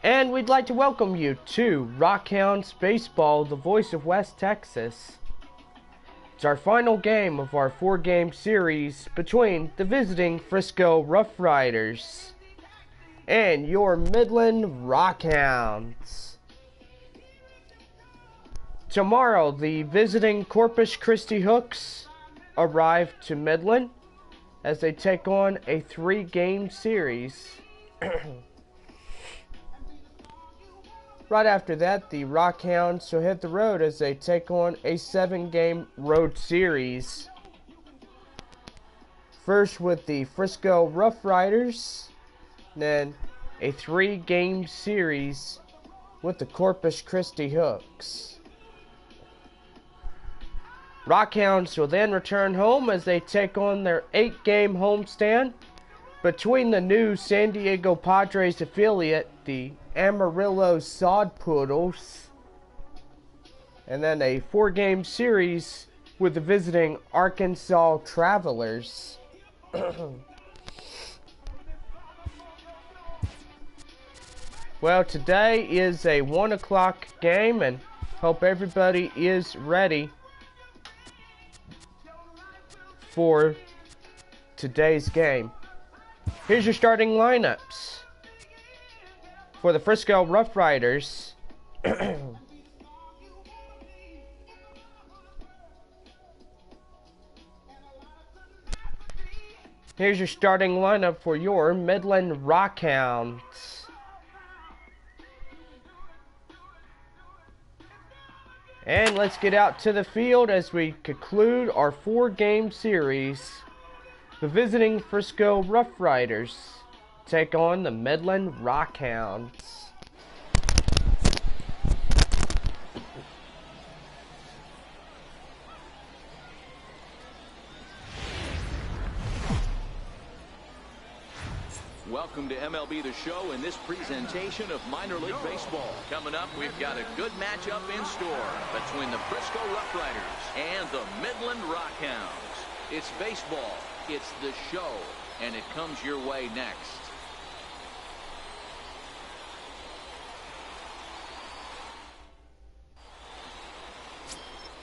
And we'd like to welcome you to Rockhounds Baseball, the voice of West Texas. It's our final game of our 4-game series between the visiting Frisco RuffRiders and your Midland Rockhounds. Tomorrow, the visiting Corpus Christi Hooks arrive to Midland as they take on a 3-game series. Right after that, the Rockhounds will hit the road as they take on a 7-game road series. First with the Frisco RuffRiders, then a 3-game series with the Corpus Christi Hooks. Rockhounds will then return home as they take on their 8-game homestand between the new San Diego Padres affiliate, the Amarillo Sod Poodles, and then a 4-game series with the visiting Arkansas Travelers. Well, today is a 1 o'clock game, and hope everybody is ready for today's game. Here's your starting lineups for the Frisco RuffRiders. Here's your starting lineup for your Midland Rockhounds. And let's get out to the field as we conclude our 4-game series. The visiting Frisco RuffRiders take on the Midland Rockhounds. Welcome to MLB The Show in this presentation of minor league baseball. Coming up, we've got a good matchup in store between the Frisco RuffRiders and the Midland Rockhounds. It's baseball, it's the show, and it comes your way next.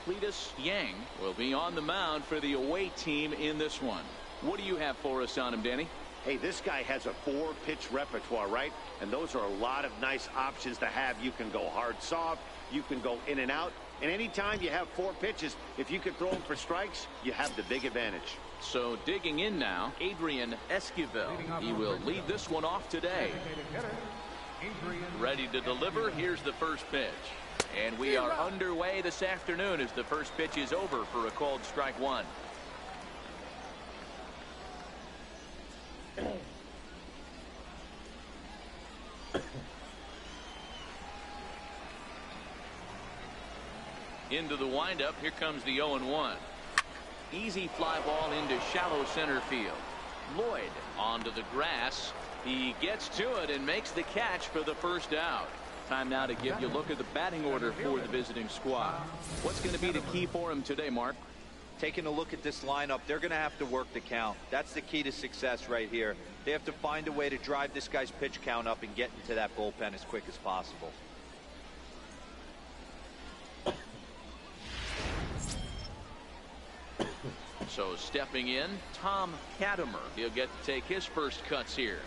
Cletus Yang will be on the mound for the away team in this one. What do you have for us on him, Danny? Hey, this guy has a 4-pitch repertoire, right? And those are a lot of nice options to have. You can go hard, soft. You can go in and out. And anytime you have 4 pitches, if you can throw them for strikes, you have the big advantage. So digging in now, Adrian Esquivel. He will lead this one off today. Ready to deliver. Here's the first pitch. And we are underway this afternoon as the first pitch is over for a called strike one. Into the windup, here comes the 0-1. Easy fly ball into shallow center field. Lloyd onto the grass. He gets to it and makes the catch for the first out. Time now to give you a look at the batting order for the visiting squad. What's going to be the key for him today, Mark? Taking a look at this lineup, they're going to have to work the count. That's the key to success right here. They have to find a way to drive this guy's pitch count up and get into that bullpen as quick as possible. So stepping in, Tom Katimer. He'll get to take his first cuts here.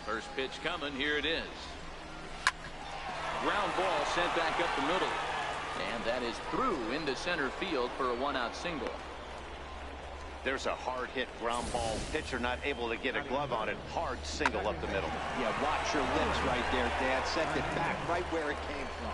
First pitch coming. Here it is. Ground ball sent back up the middle. And that is through into center field for a 1-out single. There's a hard hit ground ball. Pitcher not able to get a glove on it. Hard single up the middle. Yeah, watch your lips right there, Dad. Sent it back right where it came from.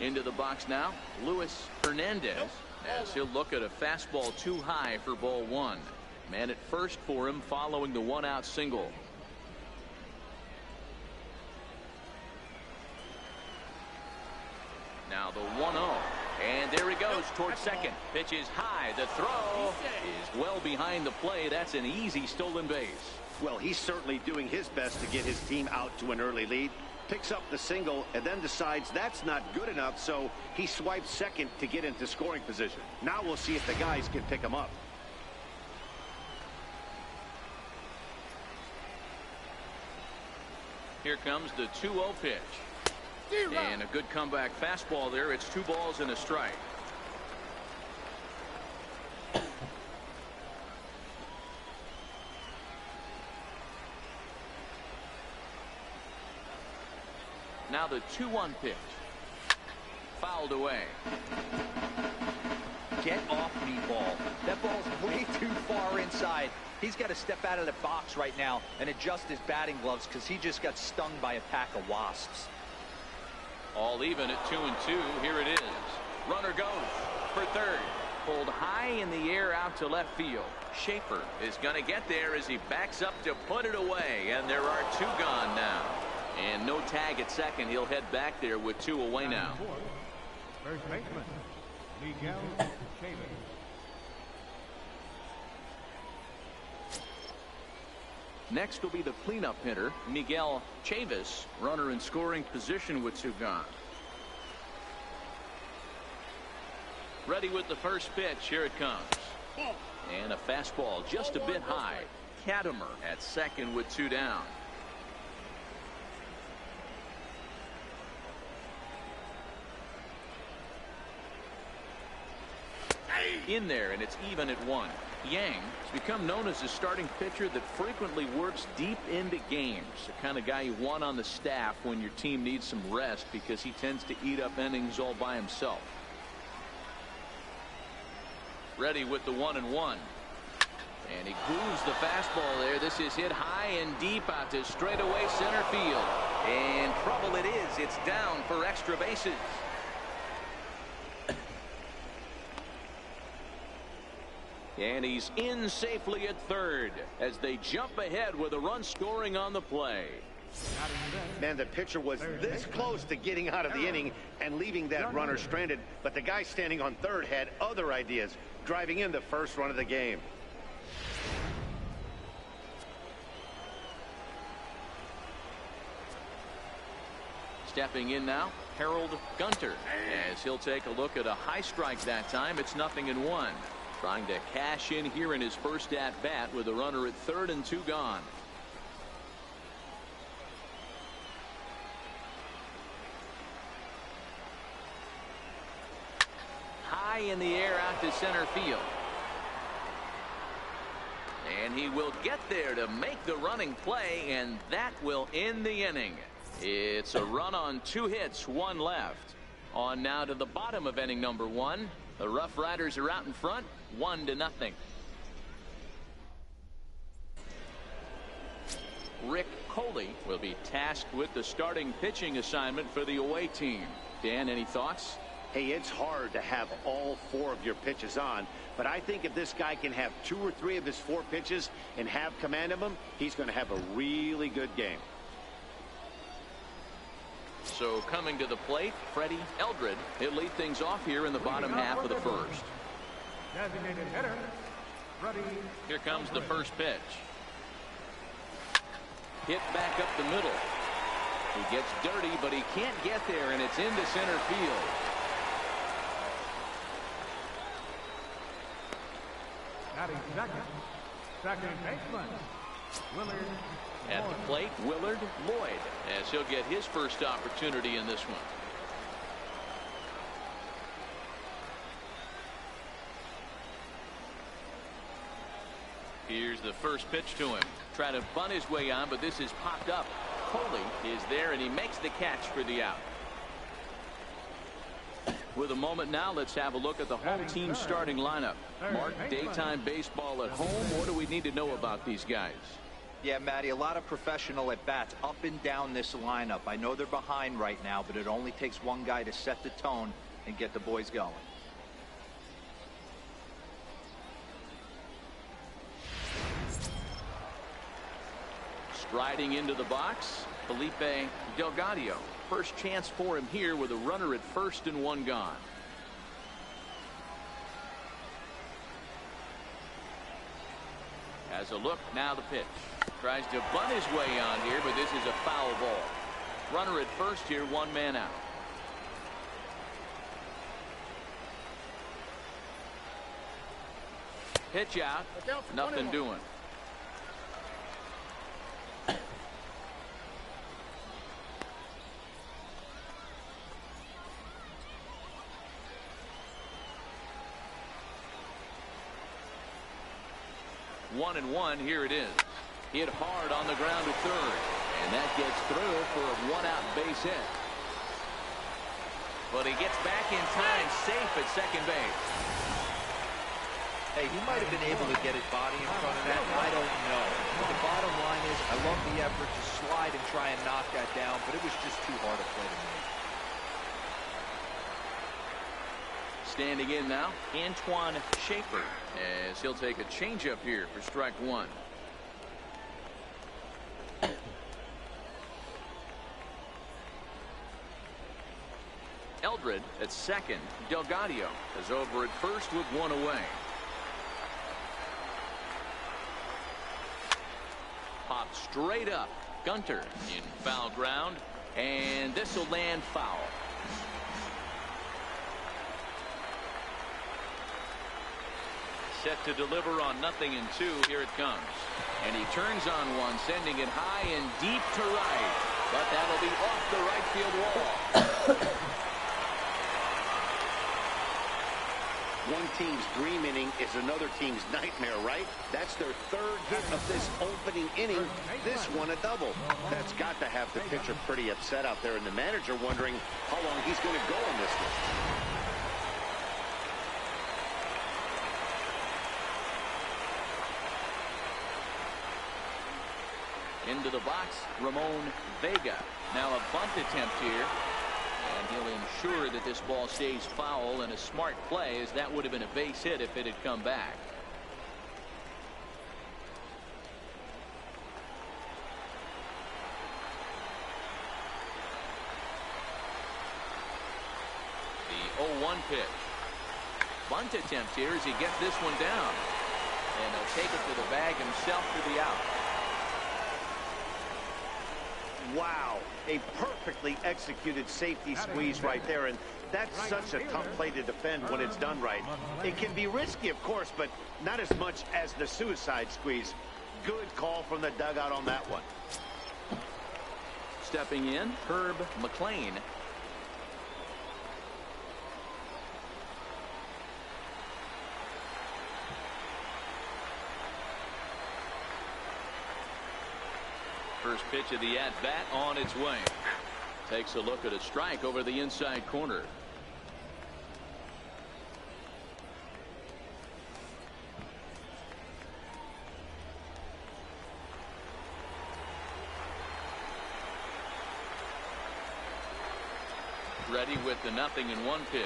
Into the box now, Luis Hernandez, as he'll look at a fastball too high for ball 1. Man at first for him following the 1-out single. Now the 1-0, And there he goes towards second. Pitch is high. The throw is well behind the play. That's an easy stolen base. Well, he's certainly doing his best to get his team out to an early lead. Picks up the single and then decides that's not good enough, so he swipes second to get into scoring position. Now we'll see if the guys can pick him up. Here comes the 2-0 pitch. And a good comeback fastball there. It's 2 balls and a strike. Now the 2-1 pitch. Fouled away. Get off me, ball. That ball's way too far inside. He's got to step out of the box right now and adjust his batting gloves because he just got stung by a pack of wasps. All even at 2-2. Here it is. Runner goes for third. Pulled high in the air out to left field. Schaefer is going to get there as he backs up to put it away. And there are 2 gone now. And no tag at second. He'll head back there with 2 away now. First baseman, Miguel Chavis. Next will be the cleanup hitter, Miguel Chavis, runner in scoring position with 2 gone. Ready with the first pitch. Here it comes. And a fastball just a bit high. Katimer at second with 2 down. In there, and it's even at 1. Yang has become known as a starting pitcher that frequently works deep into games. The kind of guy you want on the staff when your team needs some rest because he tends to eat up innings all by himself. Ready with the 1-1. And he grooves the fastball there. This is hit high and deep out to straightaway center field. And trouble it is. It's down for extra bases. And he's in safely at third as they jump ahead with a run scoring on the play. Man, the pitcher was this close to getting out of the inning and leaving that runner stranded, but the guy standing on third had other ideas, driving in the first run of the game. Stepping in now, Harold Gunter, as he'll take a look at a high strike that time. It's 0-1. Trying to cash in here in his first at-bat with a runner at third and 2 gone. High in the air out to center field. And he will get there to make the running play, and that will end the inning. It's a run on 2 hits, 1 left. On now to the bottom of inning number 1. The RuffRiders are out in front, 1-0. Rick Coley will be tasked with the starting pitching assignment for the away team. Dan, any thoughts? Hey, it's hard to have all 4 of your pitches on, but I think if this guy can have 2 or 3 of his 4 pitches and have command of them, he's going to have a really good game. So coming to the plate, Freddie Eldred. He'll lead things off here in the bottom half of the first. Designated hitter, Freddie. Here comes the first pitch. Hit back up the middle. He gets dirty, but he can't get there, and it's into center field. Batting second baseman, Willard. At the plate, Willard Lloyd, as he'll get his first opportunity in this one. Here's the first pitch to him. Trying to bunt his way on, but this is popped up. Coley is there, and he makes the catch for the out. With a moment now, let's have a look at the home team starting lineup. Mark, daytime baseball at home. What do we need to know about these guys? Yeah, Matty, a lot of professional at-bats up and down this lineup. I know they're behind right now, but it only takes one guy to set the tone and get the boys going. Striding into the box, Felipe Delgado. First chance for him here with a runner at first and 1 gone. has a look. Now the pitch. Tries to bunt his way on here, but this is a foul ball. Runner at first here, 1 man out. Pitch out. Nothing doing. One and one. Here it is. Hit hard on the ground to third, and that gets through for a 1-out base hit. But he gets back in time, safe at second base. Hey, he might have been able to get his body in front of that. I don't know. The bottom line is, I love the effort to slide and try and knock that down, but it was just too hard a play to make. Standing in now, Antoine Schaefer, as he'll take a changeup here for strike 1. Eldred at second. Delgadio is over at first with 1 away. Popped straight up. Gunter in foul ground, and this will land foul. Set to deliver on 0-2. Here it comes. And he turns on one, sending it high and deep to right. But that'll be off the right field wall. One team's dream inning is another team's nightmare, right? That's their 3rd hit of this opening inning. This one a double. That's got to have the pitcher pretty upset out there, and the manager wondering how long he's going to go on this one. Into the box, Ramon Vega. Now a bunt attempt here. And he'll ensure that this ball stays foul, and a smart play, as that would have been a base hit if it had come back. The 0-1 pitch. Bunt attempt here as he gets this one down. And he'll take it to the bag himself for the out. Wow, a perfectly executed safety squeeze right there, and that's such a tough play to defend when it's done right. It can be risky, of course, but not as much as the suicide squeeze. Good call from the dugout on that one. Stepping in, Herb McLean. First pitch of the at-bat on its way. Takes a look at a strike over the inside corner. Ready with the 0-1 pitch.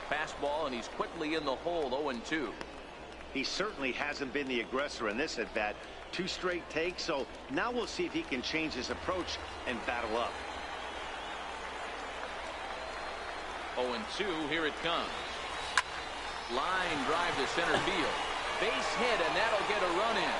Fastball, and he's quickly in the hole. 0-2. He certainly hasn't been the aggressor in this at-bat. 2 straight takes, so now we'll see if he can change his approach and battle up. 0-2, here it comes. Line drive to center field. Base hit, and that'll get a run in.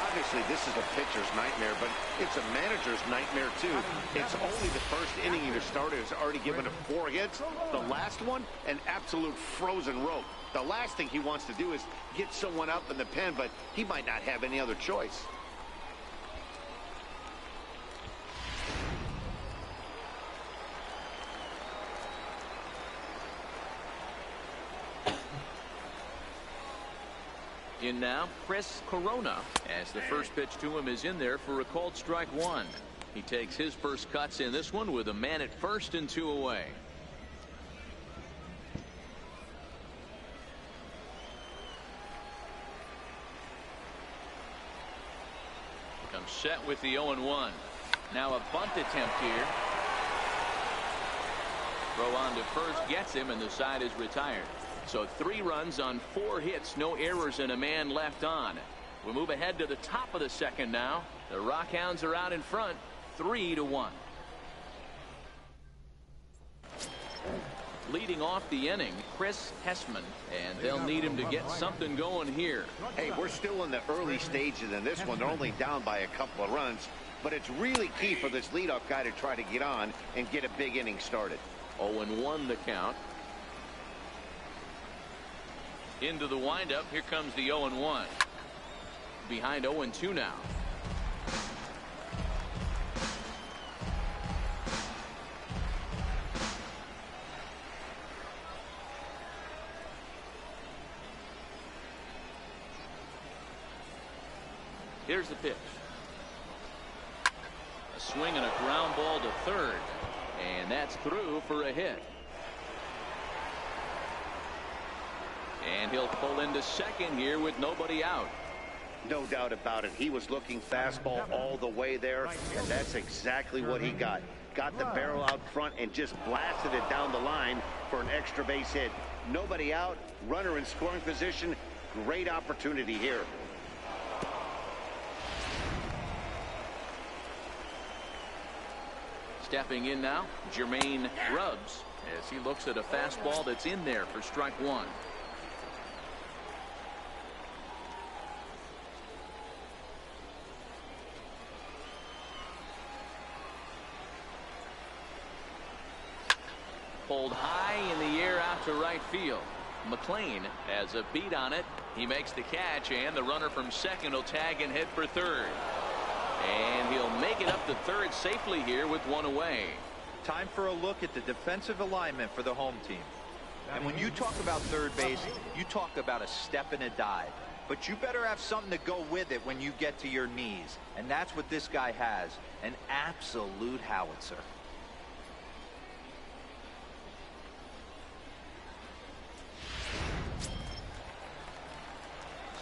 Obviously, this is a pitcher's nightmare, but it's a manager's nightmare, too. It's only the first inning your starter has already given up 4 hits. The last one, an absolute frozen rope. The last thing he wants to do is get someone up in the pen, but he might not have any other choice. In now, Chris Corona, as the first pitch to him is in there for a called strike 1. He takes his first cuts in this one with a man at first and 2 away. Comes set with the 0-1. Now a bunt attempt here. Throw on to first, gets him, and the side is retired. So 3 runs on 4 hits, no errors, and a man left on. We'll move ahead to the top of the second now. The Rockhounds are out in front, 3-1. Leading off the inning, Chris Hessman, and they'll need him to get something going here. Hey, we're still in the early stages in this one. They're only down by a couple of runs, but it's really key for this leadoff guy to try to get on and get a big inning started. 0-1 the count. Into the windup. Here comes the 0-1. Behind 0-2 now. Here's the pitch. A swing and a ground ball to third. And that's through for a hit. And he'll pull into second here with nobody out. No doubt about it. He was looking fastball all the way there, and that's exactly what he got. Got the barrel out front and just blasted it down the line for an extra base hit. Nobody out, runner in scoring position. Great opportunity here. Stepping in now, Jermaine Grubbs, as he looks at a fastball that's in there for strike one. Pulled high in the air out to right field. McLean has a beat on it. He makes the catch, and the runner from second will tag and head for third. And he'll make it up to third safely here with one away. Time for a look at the defensive alignment for the home team. And when you talk about third base, you talk about a step and a dive. But you better have something to go with it when you get to your knees. And that's what this guy has, an absolute howitzer.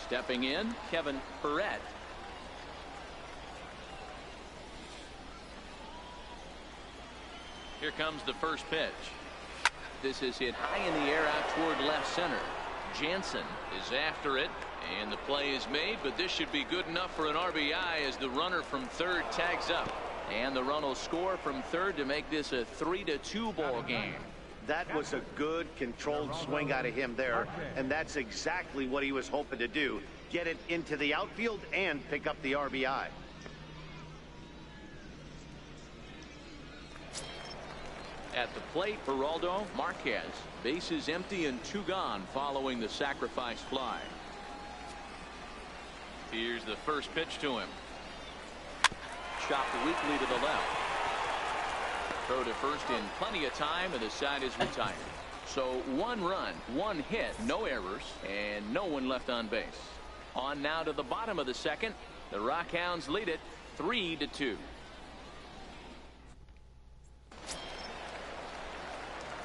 Stepping in, Kevin Perrette. Here comes the first pitch. This is hit high in the air out toward left center. Jansen is after it, and the play is made, but this should be good enough for an RBI as the runner from third tags up. And the run will score from third to make this a 3-2 ball game. That was a good controlled swing out of him there, and that's exactly what he was hoping to do. Get it into the outfield and pick up the RBI. At the plate, Geraldo Marquez. Bases empty and 2 gone following the sacrifice fly. Here's the first pitch to him. Chopped weakly to the left. Throw to first in plenty of time, and the side is retired. So 1 run, 1 hit, no errors, and no one left on base. On now to the bottom of the second. The Rockhounds lead it 3-2.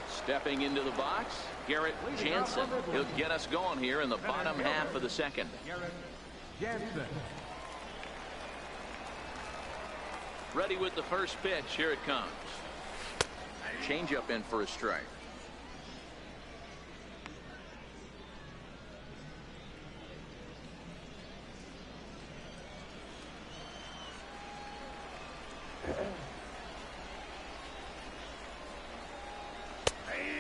Stepping into the box, Garrett Jansen. He'll get us going here in the bottom half of the second. Ready with the first pitch. Here it comes. Changeup in for a strike.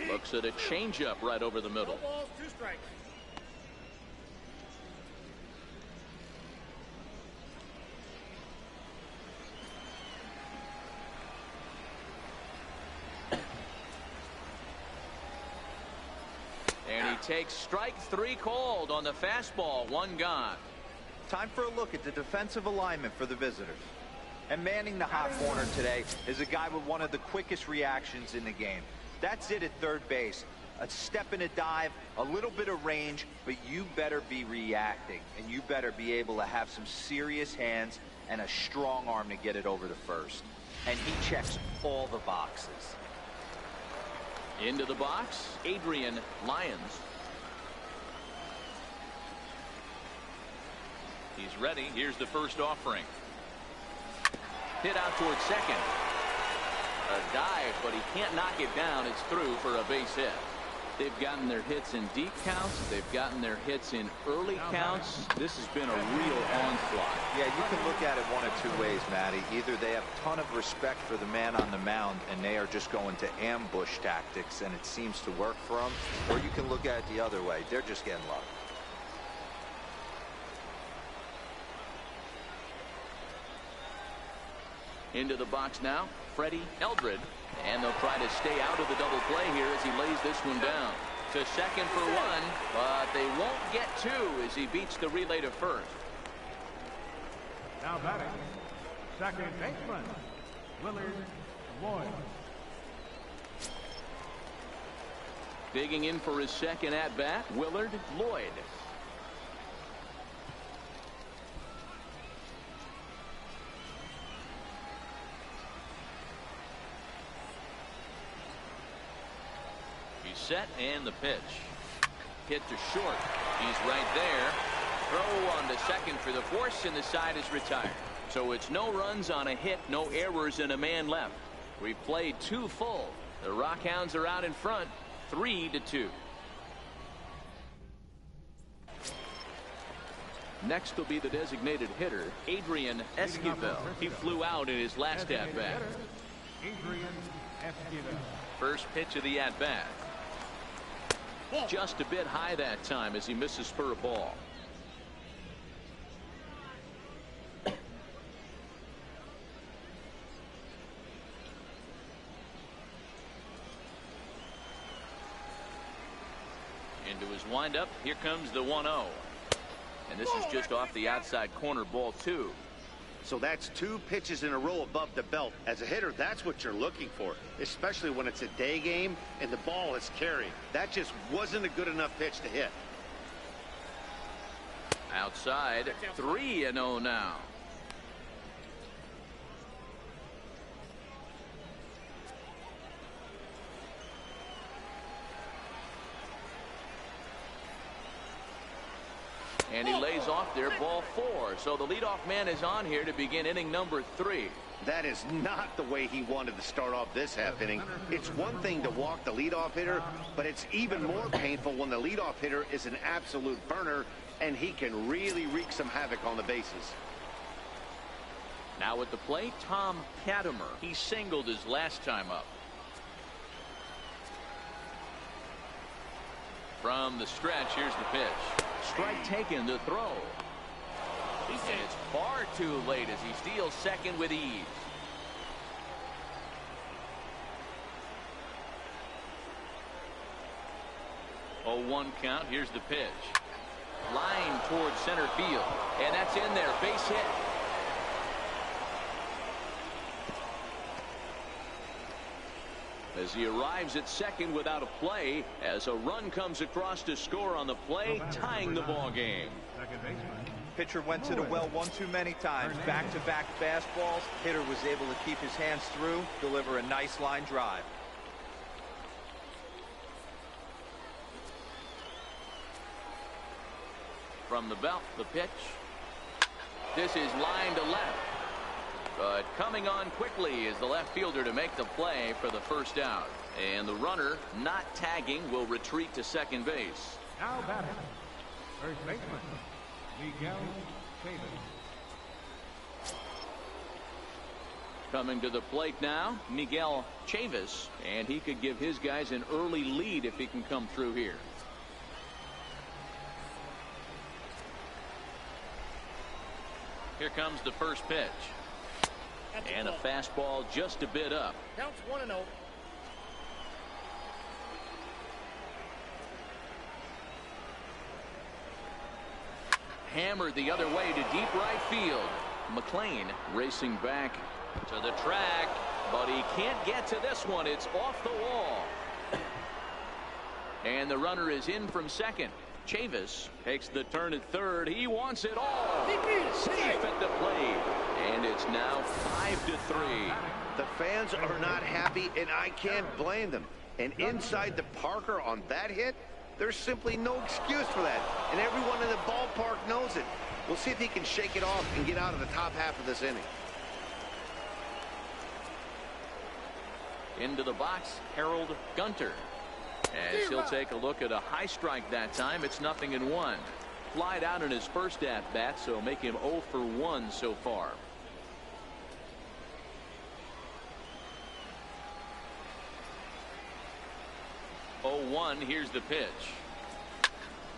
Looks at a changeup right over the middle. 2 strikes. And he takes strike 3 called on the fastball. 1 gone. Time for a look at the defensive alignment for the visitors. And manning the hot corner today is a guy with one of the quickest reactions in the game. That's it at third base. A step and a dive, a little bit of range, but you better be reacting, and you better be able to have some serious hands and a strong arm to get it over to first. And he checks all the boxes. Into the box, Adrian Lyons. He's ready. Here's the first offering. Hit out towards second. A dive, but he can't knock it down. It's through for a base hit. They've gotten their hits in deep counts. They've gotten their hits in early counts. This has been a real onslaught. Yeah, you can look at it one of two ways, Matty. Either they have a ton of respect for the man on the mound and they are just going to ambush tactics and it seems to work for them, or you can look at it the other way. They're just getting lucky. Into the box now, Freddie Eldred. And they'll try to stay out of the double play here as he lays this one down. To second for one, but they won't get two as he beats the relay to first. Now batting, second baseman, Willard Lloyd. Digging in for his second at-bat, Willard Lloyd. Set and the pitch. Hit to short. He's right there. Throw on to second for the force, and the side is retired. So it's no runs on a hit, no errors, and a man left. We've played 2 full. The Rockhounds are out in front, 3-2. Next will be the designated hitter, Adrian Esquivel. He flew out in his last at-bat. Adrian Esquivel. First pitch of the at-bat. Just a bit high that time as he misses spur of ball. Into his windup. Here comes the 1-0. And this is just off the outside corner, ball 2. So that's 2 pitches in a row above the belt. As a hitter, that's what you're looking for, especially when it's a day game and the ball is carrying. That just wasn't a good enough pitch to hit. Outside, 3-0 now. And he lays off there, ball 4. So the leadoff man is on here to begin inning number 3. That is not the way he wanted to start off this half inning. It's one thing to walk the leadoff hitter, but it's even more painful when the leadoff hitter is an absolute burner and he can really wreak some havoc on the bases. Now at the plate, Tom Katimer. He singled his last time up. From the stretch, here's the pitch. Strike taken, the throw. And it's far too late as he steals second with ease. 0-1 count. Here's the pitch. Line towards center field. And that's in there. Base hit. As he arrives at second without a play, as a run comes across to score on the play, tying the ball game. Second baseman. Pitcher went to the well one too many times. Back-to-back fastballs. Hitter was able to keep his hands through, deliver a nice line drive. From the belt, the pitch. This is line to left. But coming on quickly is the left fielder to make the play for the first out. And the runner, not tagging, will retreat to second base. Now batting, first baseman, Miguel Chavis. Coming to the plate now, Miguel Chavis. And he could give his guys an early lead if he can come through here. Here comes the first pitch. And a fastball just a bit up. Counts 1-0. Hammered the other way to deep right field. McLean racing back to the track, but he can't get to this one. It's off the wall. And the runner is in from second. Chavis takes the turn at third. He wants it all. Safe at the plate. And it's now 5-3. The fans are not happy, and I can't blame them. And inside the Parker on that hit, there's simply no excuse for that. And everyone in the ballpark knows it. We'll see if he can shake it off and get out of the top half of this inning. Into the box, Harold Gunter. As he'll take a look at a high strike that time. It's 0-1. Flied out in his first at bat, so make him 0 for 1 so far. Oh, 1. Here's the pitch.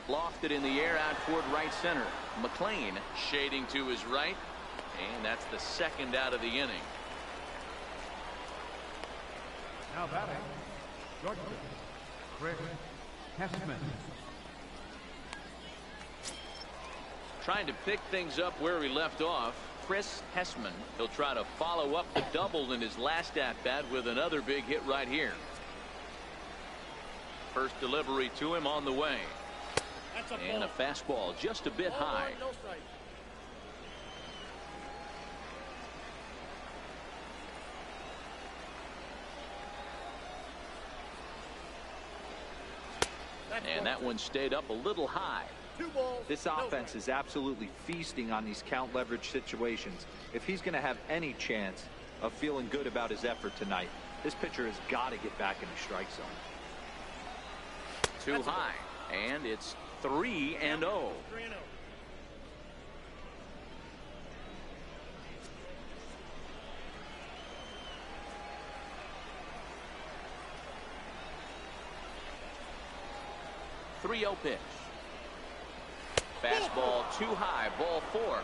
Lofted in the air out toward right center. McLean shading to his right, and that's the second out of the inning. Now batting, shortstop, Chris Hessman. Trying to pick things up where he left off. Chris Hessman. He'll try to follow up the double in his last at bat with another big hit right here. First delivery to him on the way. And a fastball just a bit high. And that one stayed up a little high. This offense is absolutely feasting on these count leverage situations. If he's going to have any chance of feeling good about his effort tonight, this pitcher has got to get back in the strike zone. Too high, and it's 3-0. Pitch. Fastball too high, ball 4.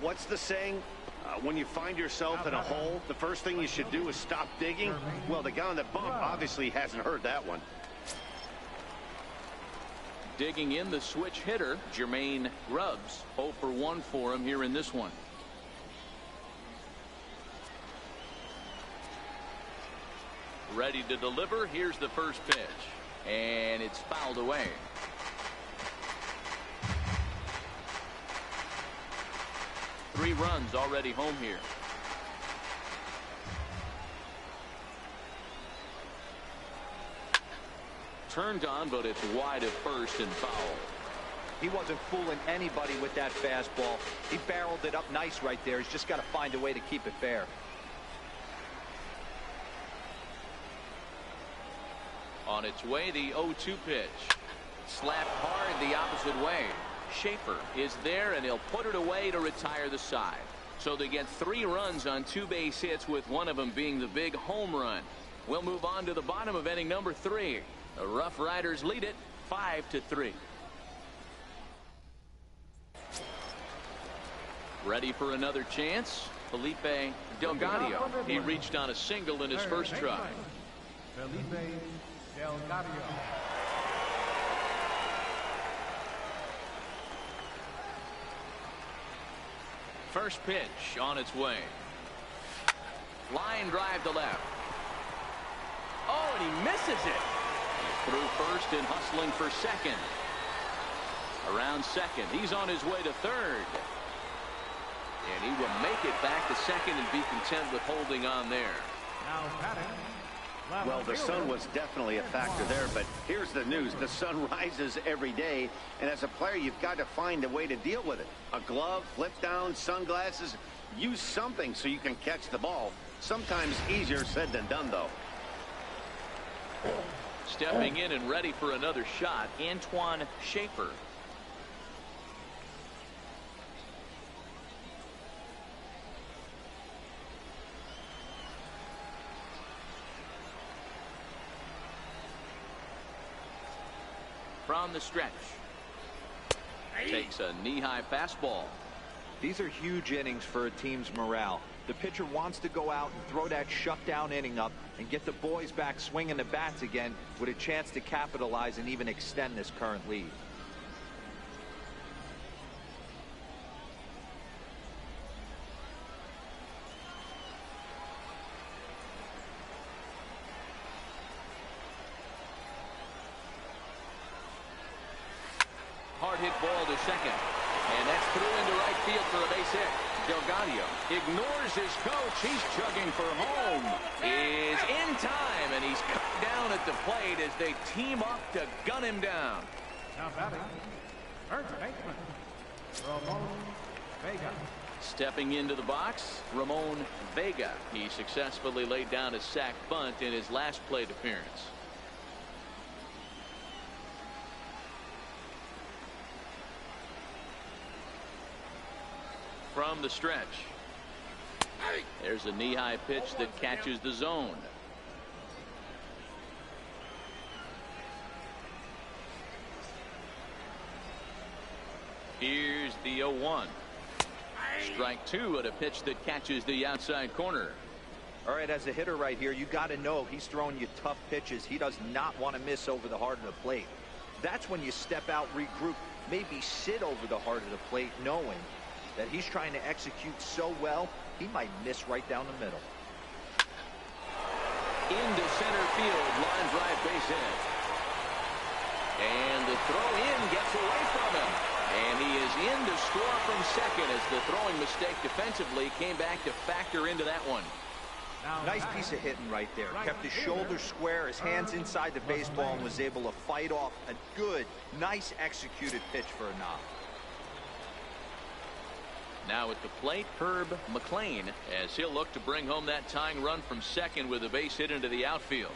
What's the saying? When you find yourself in a hole, the first thing you should do is stop digging. Well, the guy on the bump obviously hasn't heard that one. Digging in the switch hitter, Jermaine Grubbs. 0 for 1 for him here in this one. Ready to deliver. Here's the first pitch. And it's fouled away. Three runs already home here. Turned on, but it's wide at first and foul. He wasn't fooling anybody with that fastball. He barreled it up nice right there. He's just got to find a way to keep it fair. On its way, the 0-2 pitch. Slapped hard the opposite way. Schaefer is there, and he'll put it away to retire the side. So they get 3 runs on 2 base hits, with one of them being the big home run. We'll move on to the bottom of inning number 3. The RuffRiders lead it 5-3. Ready for another chance? Felipe Delgado. He reached on a single in his first try. Felipe Delgado. First pitch on its way. Line drive to left. Oh, and he misses it. Through first and hustling for second. Around second. He's on his way to third. And he will make it back to second and be content with holding on there. Now batting. Well, the sun was definitely a factor there, but here's the news. The sun rises every day, and as a player, you've got to find a way to deal with it. A glove, flip down, sunglasses, use something so you can catch the ball. Sometimes easier said than done, though. Stepping in and ready for another shot, Antoine Schaefer. From the stretch. Takes a knee-high fastball. These are huge innings for a team's morale. The pitcher wants to go out and throw that shutdown inning up and get the boys back swinging the bats again with a chance to capitalize and even extend this current lead. Hard hit ball to second. And that's through into right field for a base hit. Delgado ignores his coach. He's chugging for home. Is in time, and he's cut down at the plate as they team up to gun him down. Now batting. First baseman. Ramon Vega. Stepping into the box, Ramon Vega. He successfully laid down a sac bunt in his last plate appearance. From the stretch, there's a knee-high pitch that catches the zone. Here's the 0-1. Strike two at a pitch that catches the outside corner. All right, as a hitter right here, you got to know he's throwing you tough pitches. He does not want to miss over the heart of the plate. That's when you step out, regroup, maybe sit over the heart of the plate, knowing that he's trying to execute so well, he might miss right down the middle. Into center field, line drive, base hit. And the throw in gets away from him. And he is in to score from second as the throwing mistake defensively came back to factor into that one. Nice piece of hitting right there. Kept his shoulders square, his hands inside the baseball, and was able to fight off a good, nice executed pitch for a knock. Now at the plate, Herb McLean, as he'll look to bring home that tying run from second with a base hit into the outfield.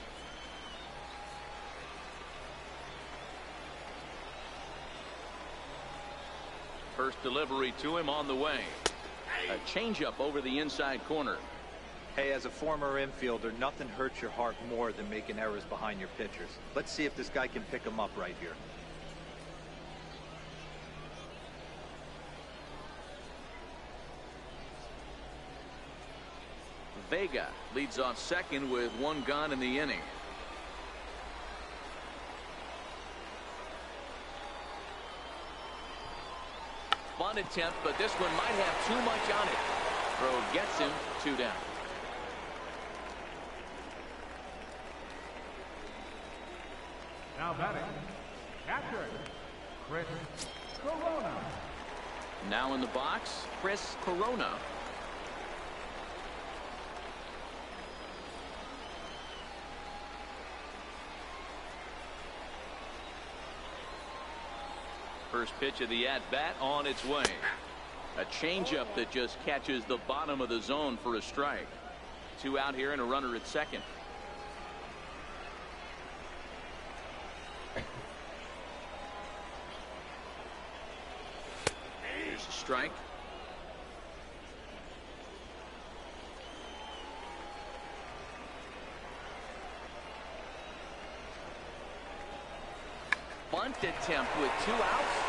First delivery to him on the way. A changeup over the inside corner. Hey, as a former infielder, nothing hurts your heart more than making errors behind your pitchers. Let's see if this guy can pick them up right here. Vega leads off second with one gone in the inning. Bunt attempt, but this one might have too much on it. Throw gets him, 2 down. Now batting, catcher, Chris Corona. Now in the box, Chris Corona. First pitch of the at-bat on its way. A changeup that just catches the bottom of the zone for a strike. 2 out here and a runner at second. Here's a strike. Bunt attempt with 2 outs.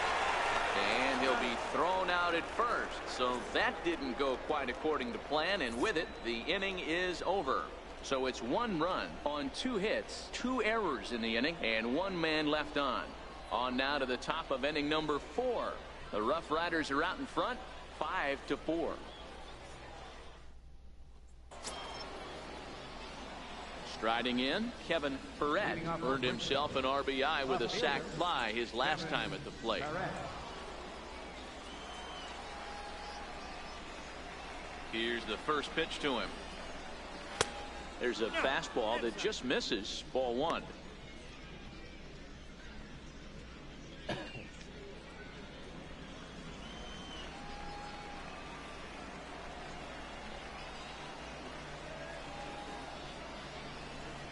And he'll be thrown out at first. So that didn't go quite according to plan. And with it, the inning is over. So it's 1 run on 2 hits, 2 errors in the inning, and 1 man left on. On now to the top of inning number 4. The RuffRiders are out in front, 5-4. Striding in, Kevin Perret earned himself an RBI with a sac fly his last time at the plate. Here's the first pitch to him. There's a fastball that just misses, ball 1.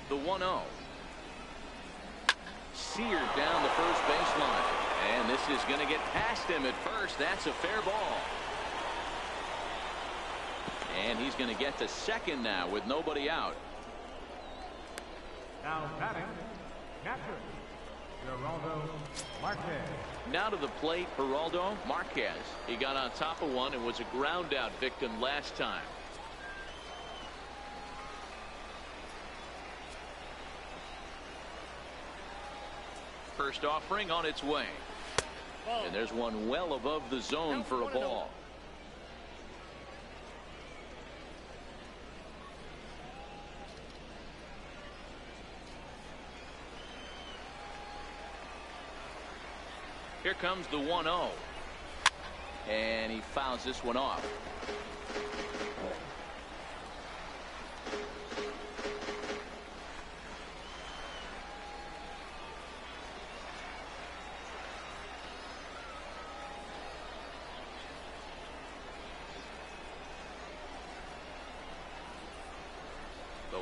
The 1-0. Seared down the first baseline. And this is going to get past him at first. That's a fair ball. And he's going to get to second now with nobody out. Now batting, catcher, Geraldo Marquez. Now to the plate, Geraldo Marquez. He got on top of one and was a ground out victim last time. First offering on its way. And there's one well above the zone for a ball. Here comes the 1-0. And he fouls this one off.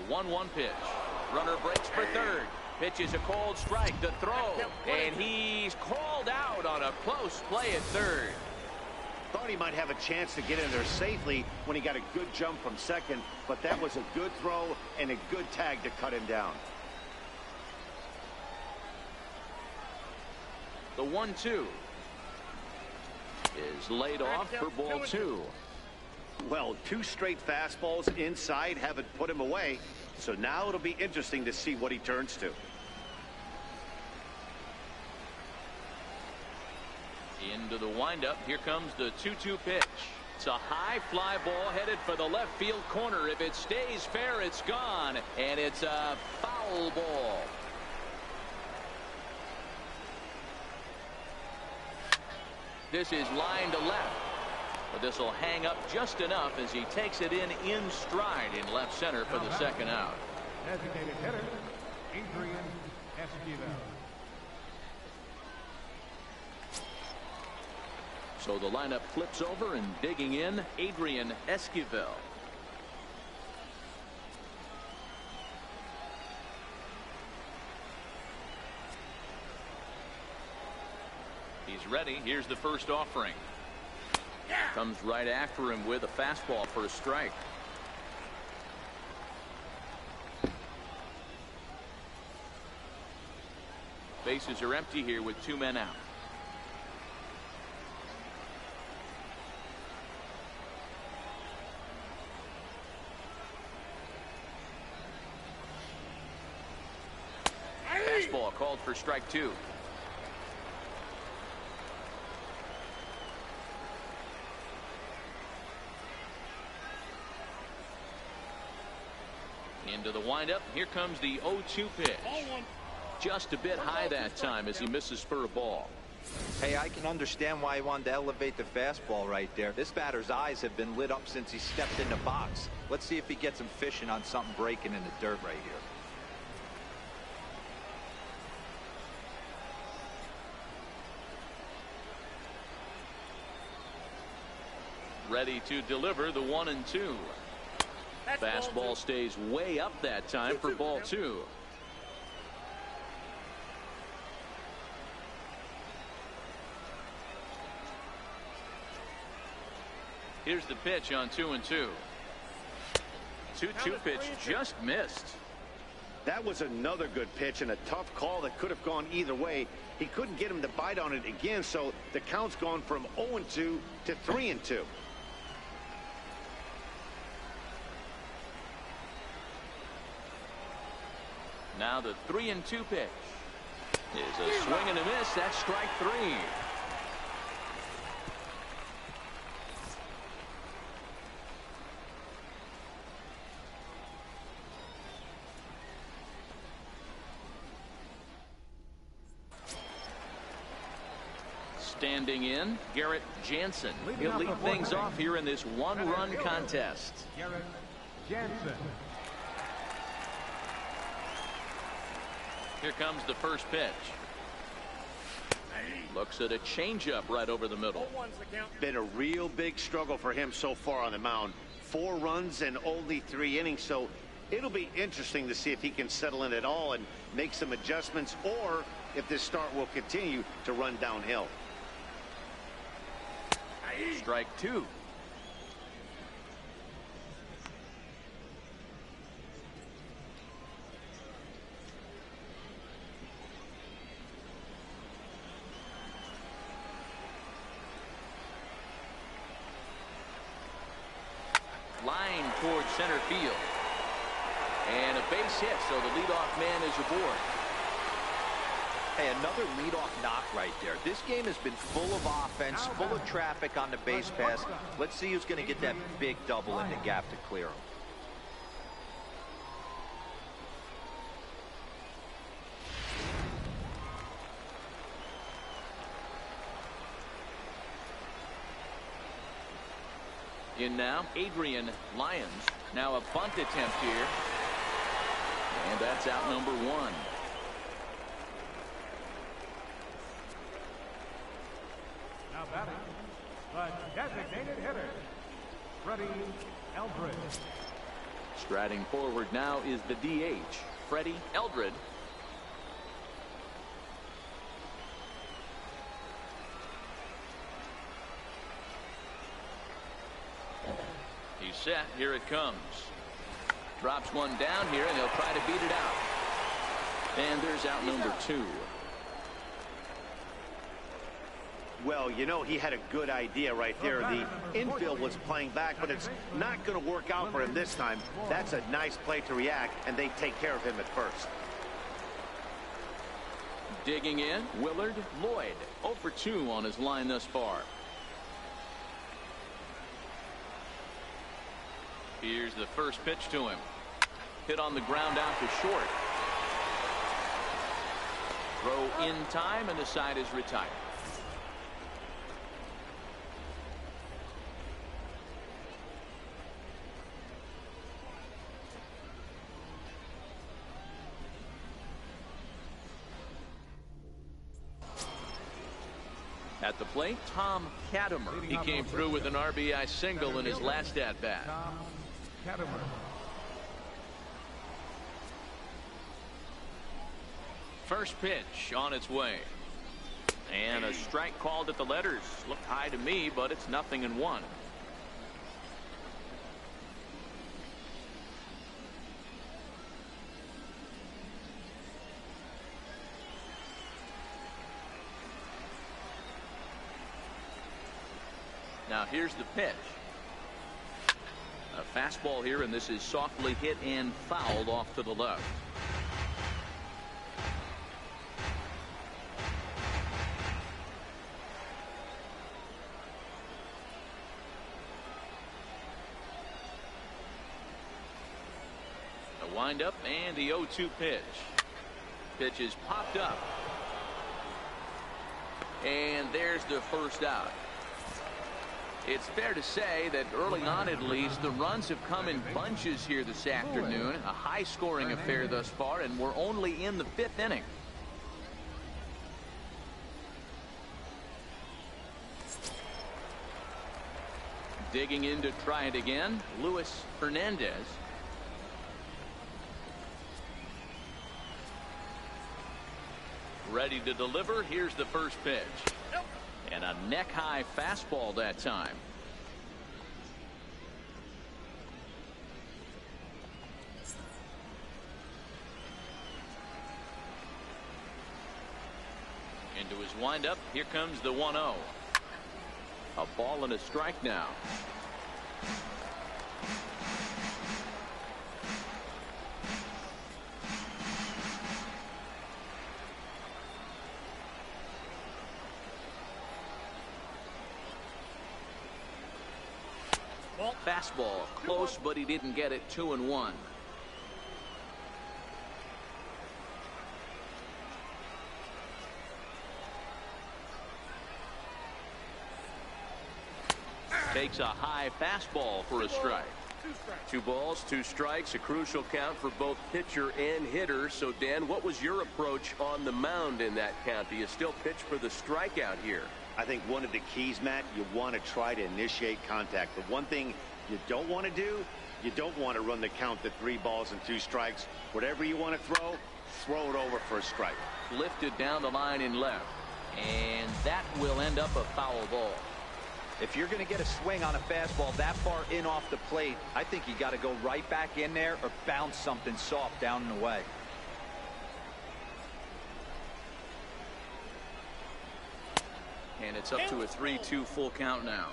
1-1 pitch. Runner breaks for third. Pitches a cold strike. The throw. And he's called out on a close play at third. Thought he might have a chance to get in there safely when he got a good jump from second, but that was a good throw and a good tag to cut him down. The 1-2 is laid off for ball 2. Well, 2 straight fastballs inside haven't put him away, so now it'll be interesting to see what he turns to. Into the windup. Here comes the 2-2 pitch. It's a high fly ball headed for the left field corner. If it stays fair, it's gone, and it's a foul ball. This is line to left, but this will hang up just enough as he takes it in stride in left center for the second out. Designated hitter, Adrian Esquivel. So the lineup flips over, and digging in, Adrian Esquivel. He's ready. Here's the first offering. Comes right after him with a fastball for a strike. Bases are empty here with 2 men out. Fastball called for strike 2. Into the windup. Here comes the 0-2 pitch. Just a bit high that time as he misses for a ball. Hey, I can understand why he wanted to elevate the fastball right there. This batter's eyes have been lit up since he stepped in the box. Let's see if he gets him fishing on something breaking in the dirt right here. Ready to deliver the 1-2. Fastball stays way up that time for ball 2. Here's the pitch on 2-2. 2-2 pitch just missed. That was another good pitch and a tough call that could have gone either way. He couldn't get him to bite on it again, so the count's gone from 0-2 to 3-2. Now the 3-2 pitch is a swing and a miss. That's strike 3. Standing in, Garrett Jansen. He'll lead things off here in this 1-run contest. Garrett Jansen. Here comes the first pitch. Looks at a changeup right over the middle. Been a real big struggle for him so far on the mound. 4 runs and only 3 innings, so it'll be interesting to see if he can settle in at all and make some adjustments, or if this start will continue to run downhill. Strike 2. Line towards center field. And a base hit, so the leadoff man is aboard. Hey, another leadoff knock right there. This game has been full of offense, full of traffic on the base pass. Let's see who's going to get that big double in the gap to clear him. In now, Adrian Lyons. Now a bunt attempt here. And that's out number 1. Now batting, the designated hitter, Freddie Eldridge. Striding forward now is the DH, Freddie Eldred. He's set. Here it comes. Drops one down here, and he'll try to beat it out. And there's out number 2. Well, you know, he had a good idea right there. The infield was playing back, but it's not going to work out for him this time. That's a nice play to react, and they take care of him at first. Digging in, Willard Lloyd, 0 for 2 on his line thus far. Here's the first pitch to him. Hit on the ground out to short. Throw in time, and the side is retired. At the plate, Tom Katimer. He came through with an RBI single in his last at-bat. Tom Katimer. First pitch on its way. And a strike called at the letters. Looked high to me, but it's 0-1. Now here's the pitch. A fastball here, and this is softly hit and fouled off to the left. A windup and the 0-2 pitch. Pitch is popped up. And there's the first out. It's fair to say that early on, at least, the runs have come in bunches here this afternoon. A high-scoring affair thus far, and we're only in the 5th inning. Digging in to try it again, Luis Hernandez. Ready to deliver. Here's the first pitch. And a neck-high fastball that time. Into his windup. Here comes the 1-0. A ball and a strike now. Fastball close, but he didn't get it. 2-1. Takes a high fastball for a strike. 2 balls, 2 strikes, a crucial count for both pitcher and hitter. So, Dan, what was your approach on the mound in that count? Do you still pitch for the strikeout here? I think one of the keys, Matt, you want to try to initiate contact. The one thing you don't want to do, you don't want to run the count to 3 balls and 2 strikes. Whatever you want to throw it over for a strike. Lifted down the line in left. And that will end up a foul ball. If you're going to get a swing on a fastball that far in off the plate, I think you got to go right back in there or bounce something soft down and away. And it's up to a 3-2 full count now.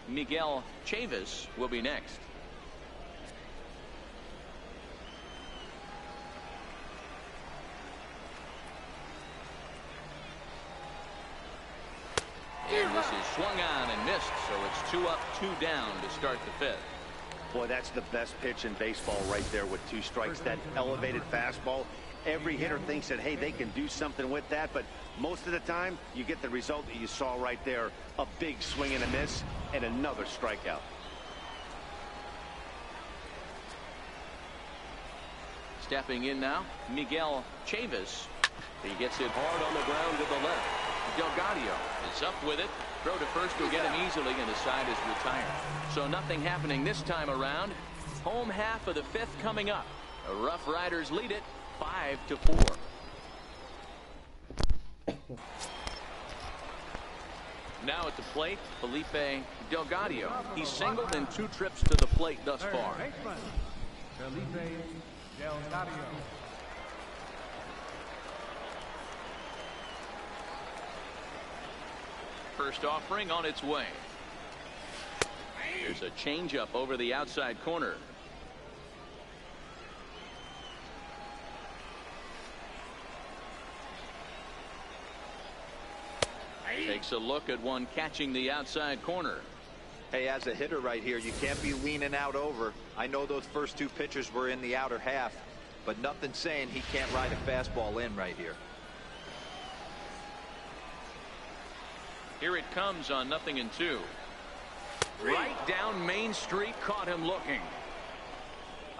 Miguel Chavis will be next. And this is swung on and missed, so it's 2 up, 2 down to start the 5th. Boy, that's the best pitch in baseball right there with 2 strikes. That elevated fastball. Every hitter thinks that, hey, they can do something with that, but most of the time you get the result that you saw right there. A big swing and a miss and another strikeout. Stepping in now, Miguel Chavis. He gets it hard on the ground to the left. Delgado is up with it. Throw to first will get him easily, and the side is retired. So nothing happening this time around. Home half of the fifth coming up. The RuffRiders lead it 5-4. Now at the plate, Felipe Delgado. He's singled in 2 trips to the plate thus far. Third baseman, Felipe Delgado. First offering on its way. There's a changeup over the outside corner. Takes a look at one catching the outside corner. Hey, as a hitter right here, you can't be leaning out over. I know those first 2 pitches were in the outer half, but nothing saying he can't ride a fastball in right here. Here it comes on 0-2. Right down Main Street, caught him looking.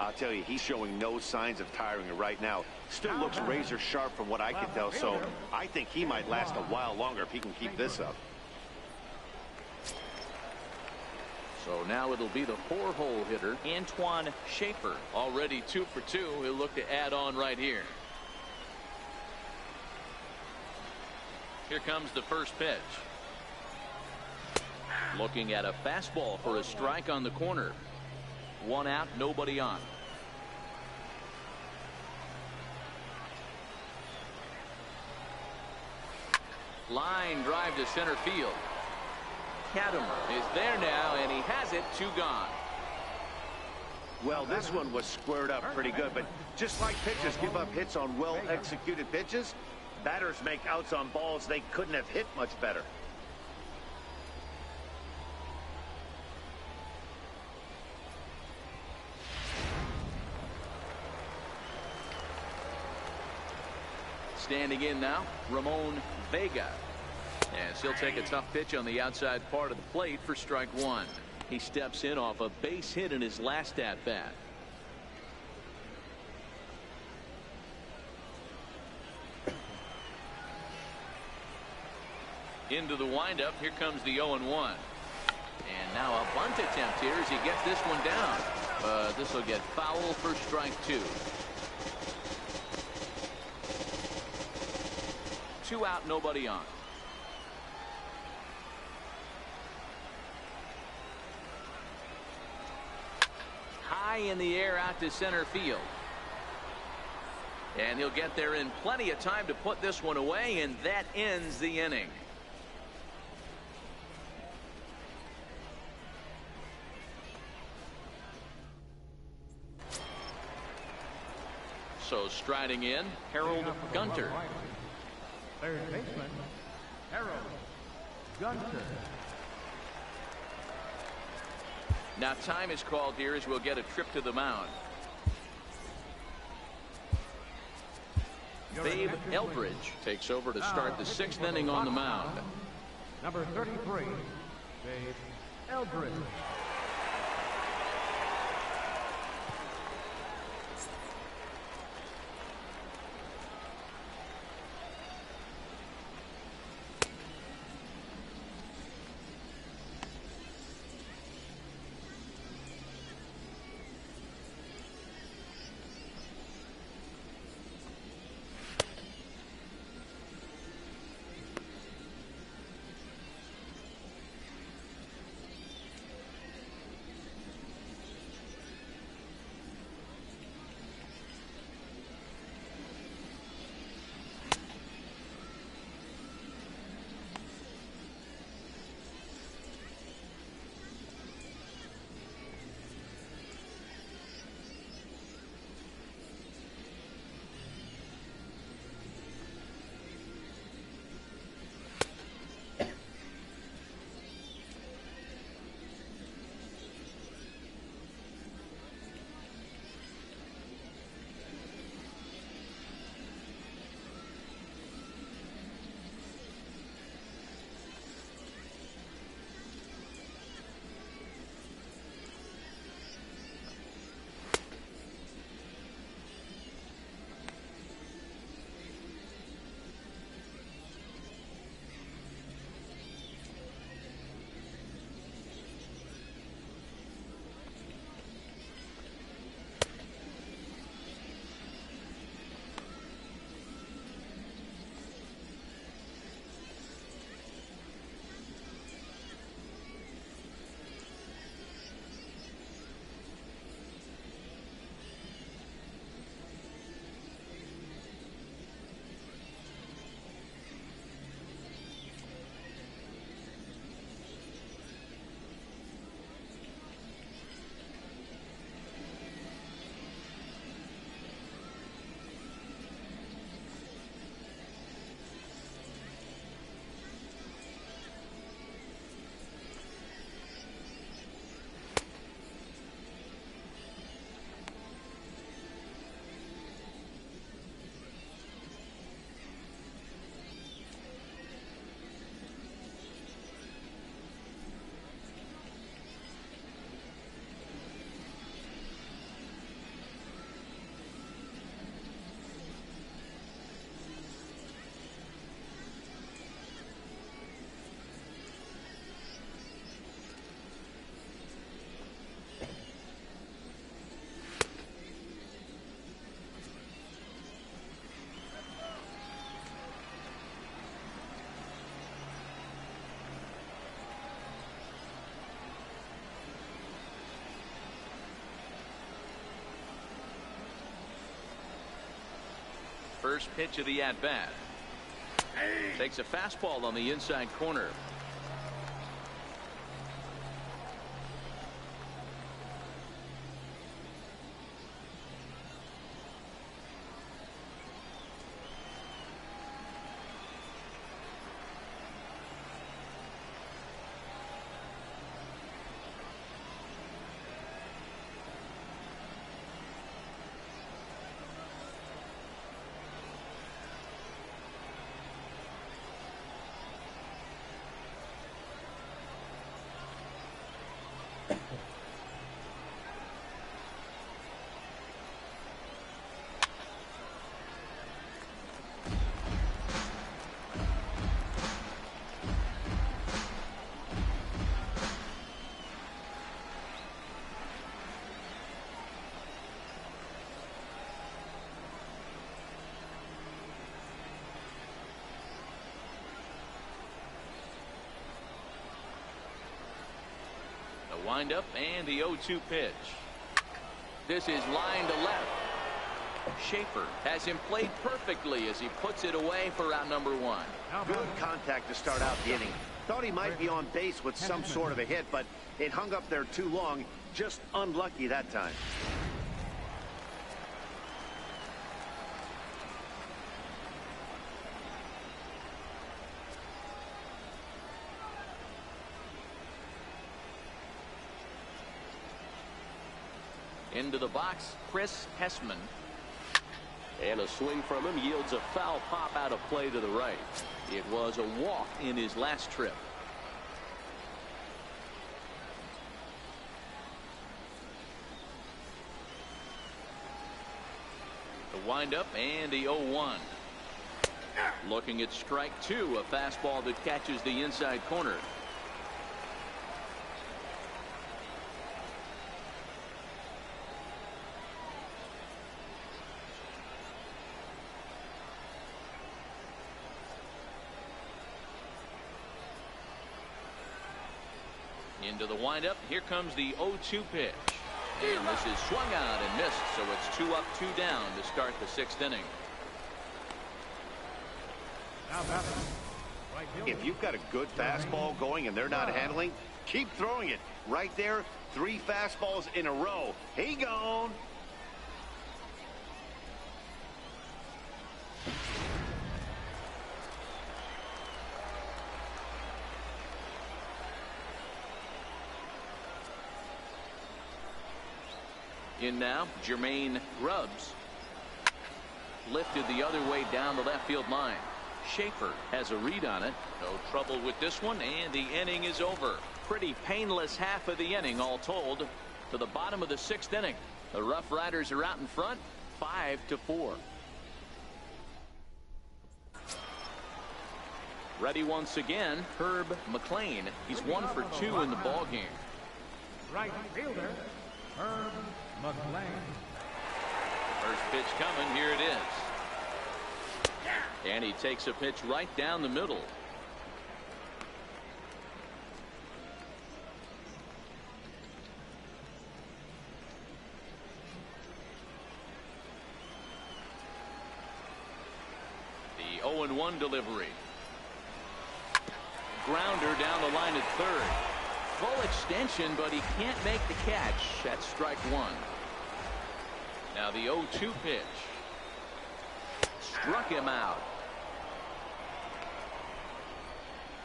I'll tell you, he's showing no signs of tiring right now. Still looks razor sharp from what I can tell, so I think he might last a while longer if he can keep this up. So now it'll be the 4-hole hitter, Antoine Schaefer. Already 2 for 2. He'll look to add on right here. Here comes the first pitch. Looking at a fastball for a strike on the corner. 1 out, nobody on. Line drive to center field. Katimer is there now, and he has it. 2 gone. Well, this one was squared up pretty good, but just like pitchers give up hits on well-executed pitches, batters make outs on balls they couldn't have hit much better. Standing in now, Ramon Vega. As he'll take a tough pitch on the outside part of the plate for strike 1. He steps in off a base hit in his last at-bat. Into the windup. Here comes the 0-1. And now a bunt attempt here as he gets this one down. This will get foul for strike 2. 2 out, nobody on. High in the air out to center field. And he'll get there in plenty of time to put this one away, and that ends the inning. So striding in, Harold Gunter. Third baseman, Harold Gunter. Now time is called here as we'll get a trip to the mound. Babe Eldridge takes over to start the 6th inning on the mound. Number 33, Babe Eldridge. First pitch of the at-bat. Takes a fastball on the inside corner. Windup and the 0-2 pitch. This is line to left. Schaefer has him played perfectly as he puts it away for out number 1. Good contact to start out the inning. Thought he might be on base with some sort of a hit, but it hung up there too long. Just unlucky that time. Into the box, Chris Hessman. And a swing from him yields a foul pop out of play to the right. It was a walk in his last trip. The windup and the 0-1. Looking at strike 2, a fastball that catches the inside corner. Into the windup. Here comes the 0-2 pitch. And this is swung out and missed, so it's 2 up, 2 down to start the 6th inning. If you've got a good fastball going and they're not handling, keep throwing it. Right there, 3 fastballs in a row. He gone. In now, Jermaine Grubbs. Lifted the other way down the left field line. Schaefer has a read on it. No trouble with this one, and the inning is over. Pretty painless half of the inning, all told. To the bottom of the 6th inning, the RuffRiders are out in front, 5-4. Ready once again, Herb McLean. He's 1 for 2 in the ball game. Right fielder, Herb McLean. First pitch coming. Here it is. And he takes a pitch right down the middle. The 0-1 delivery. Grounder down the line at third. Full extension, but he can't make the catch. That's strike 1. Now the 0-2 pitch. Struck him out.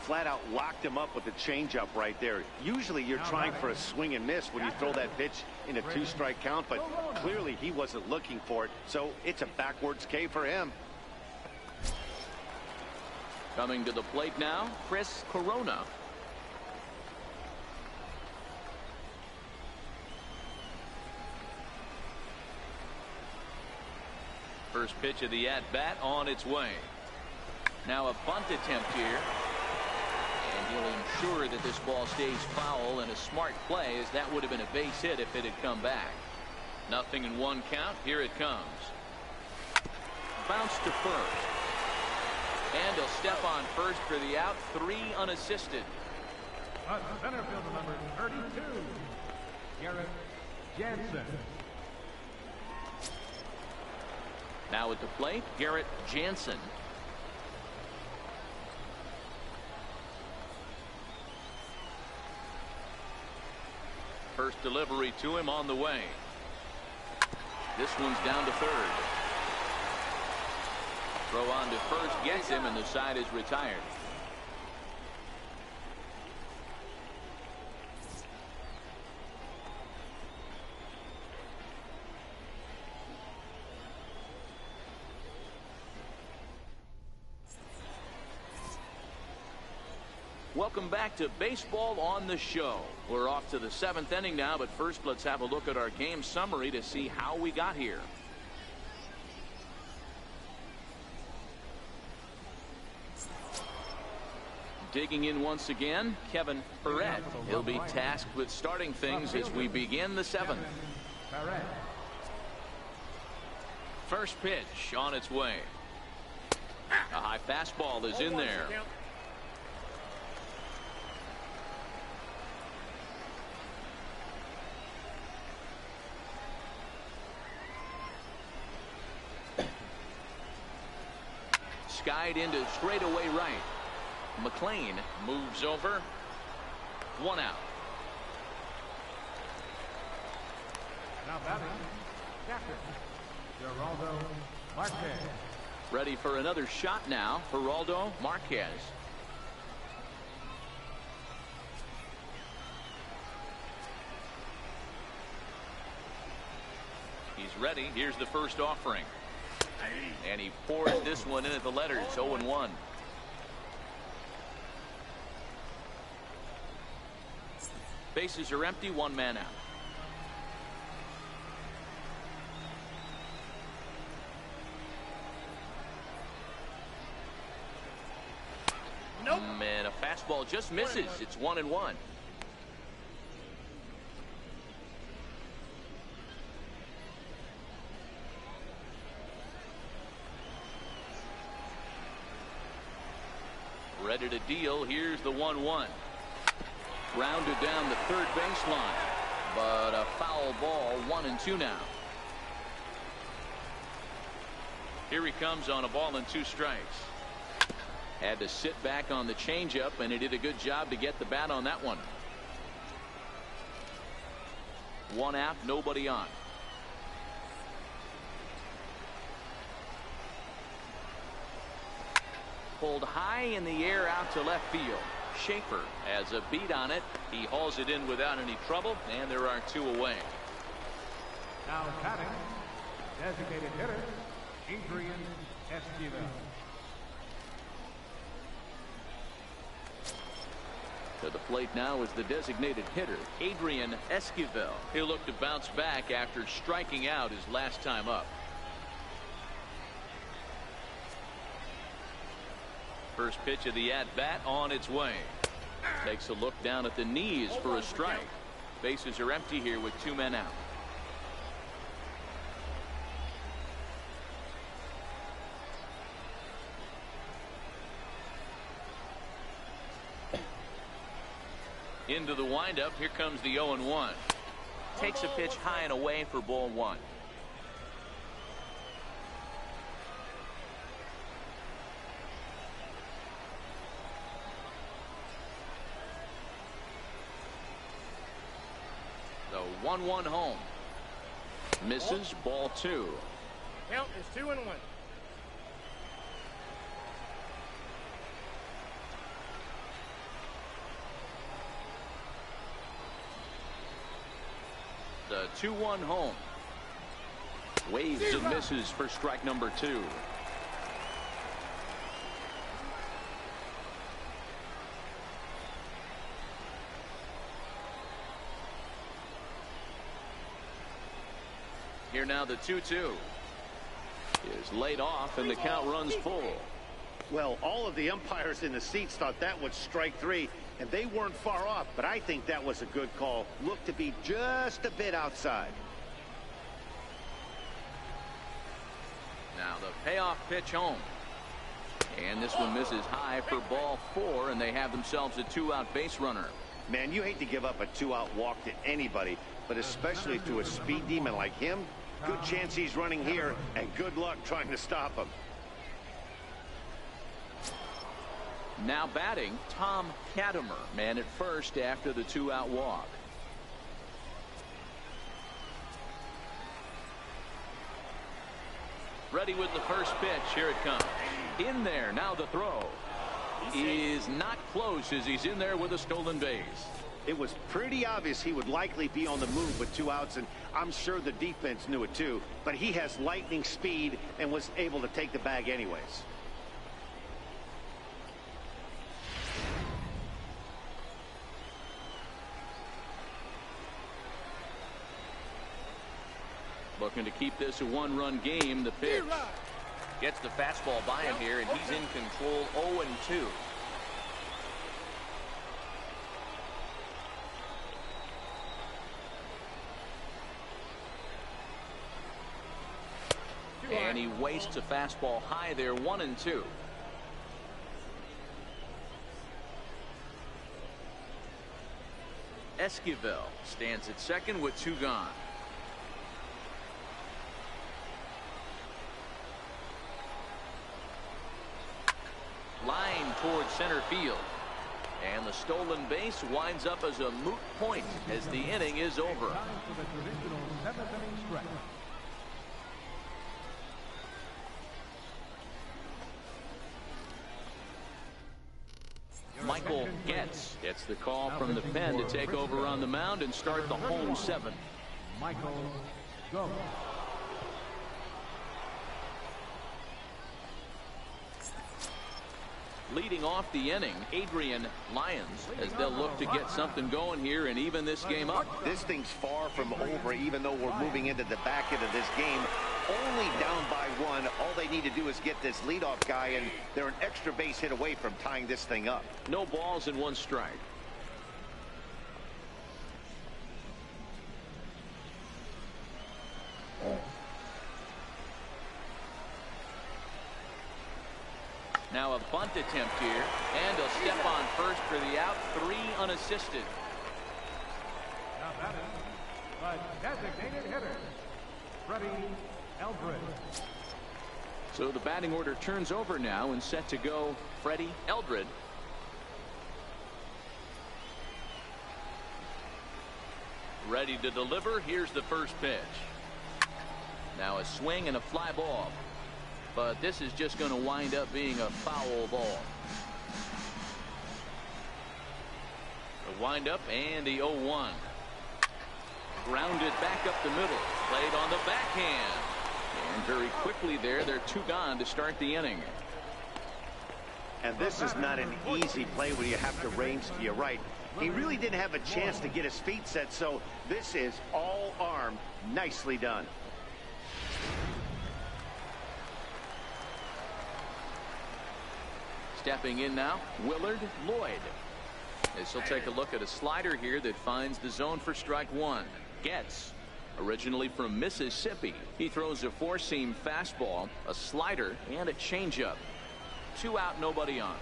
Flat out locked him up with the changeup right there. Usually you're trying for a swing and miss when you throw that pitch in a 2-strike count, but clearly he wasn't looking for it, so it's a backwards K for him. Coming to the plate now, Chris Corona. First pitch of the at-bat on its way. Now a bunt attempt here. And he'll ensure that this ball stays foul, and a smart play, as that would have been a base hit if it had come back. Nothing in 1 count. Here it comes. Bounce to first. And he'll step on first for the out. 3 unassisted. Center fielder number 32, Garrett Jansen. Now at the plate, Garrett Jansen. First delivery to him on the way. This one's down to third. Throw on to first gets him, and the side is retired. Welcome back to Baseball on the Show. We're off to the 7th inning now, but first let's have a look at our game summary to see how we got here. Digging in once again, Kevin Perret. He'll be tasked with starting things as we begin the 7th. First pitch on its way. A high fastball is in there. Skied into straightaway right. McLean moves over. 1 out. Now batting, captain Geraldo Marquez. Ready for another shot now, Geraldo Marquez. He's ready. Here's the first offering. And he pours this one in at the letters. 0-1. Bases are empty. 1 man out. Nope. And a fastball just misses. It's 1-1. Ready to deal. Here's the 1-1. Rounded down the third baseline, but a foul ball. 1-2 now. Here he comes on a ball and 2 strikes. Had to sit back on the changeup, and he did a good job to get the bat on that one. 1 out, nobody on. Pulled high in the air out to left field. Schaefer has a beat on it. He hauls it in without any trouble, and there are 2 away. Now batting, designated hitter Adrian Esquivel. To the plate now is the designated hitter, Adrian Esquivel. He'll look to bounce back after striking out his last time up. First pitch of the at-bat on its way. Takes a look down at the knees for a strike. Bases are empty here with 2 men out. Into the windup. Here comes the 0-1. Takes a pitch high and away for ball 1. The 1-1 home. Misses. Ball 2. Count is 2-1. The 2-1 home. Waves and misses for strike number 2. Here now the 2-2 is laid off, and the count runs full. Well, all of the umpires in the seats thought that was strike 3, and they weren't far off, but I think that was a good call. Looked to be just a bit outside. Now the payoff pitch home. And this one misses high for ball 4, and they have themselves a 2-out base runner. Man, you hate to give up a 2-out walk to anybody, but especially to a speed demon like him. Good chance he's running here, and good luck trying to stop him. Now batting, Tom Katimer, man at first after the 2-out walk. Ready with the first pitch. Here it comes. In there. Now the throw is not close as he's in there with a stolen base. It was pretty obvious he would likely be on the move with 2 outs, and I'm sure the defense knew it too. But he has lightning speed and was able to take the bag anyways. Looking to keep this a 1-run game. The pitch gets the fastball by him here, and he's in control. 0-2. And he wastes a fastball high there. 1-2. Esquivel stands at second with 2 gone. Line towards center field. And the stolen base winds up as a moot point as the inning is over. Time for the traditional 7th inning stretch. Michael Getz gets the call from the pen to take over on the mound and start the home 7th. Michael, go. Leading off the inning, Adrian Lyons, as they'll look to get something going here and even this game up. This thing's far from over, even though we're moving into the back end of this game. Only down by 1. All they need to do is get this leadoff guy, and they're an extra base hit away from tying this thing up. No balls and 1 strike. Now a bunt attempt here, and he'll step on first for the out. 3 unassisted. Now batting, the designated hitter, Freddie Eldred. So the batting order turns over now, and set to go Freddie Eldred. Ready to deliver. Here's the first pitch. Now a swing and a fly ball. But this is just going to wind up being a foul ball. The windup and the 0-1. Grounded back up the middle. Played on the backhand. And very quickly there, they're 2 gone to start the inning. And this is not an easy play when you have to range to your right. He really didn't have a chance to get his feet set, so this is all arm. Nicely done. Stepping in now, Willard Lloyd. This will take a look at a slider here that finds the zone for strike 1. Getz, originally from Mississippi. He throws a 4-seam fastball, a slider, and a changeup. 2 out, nobody on.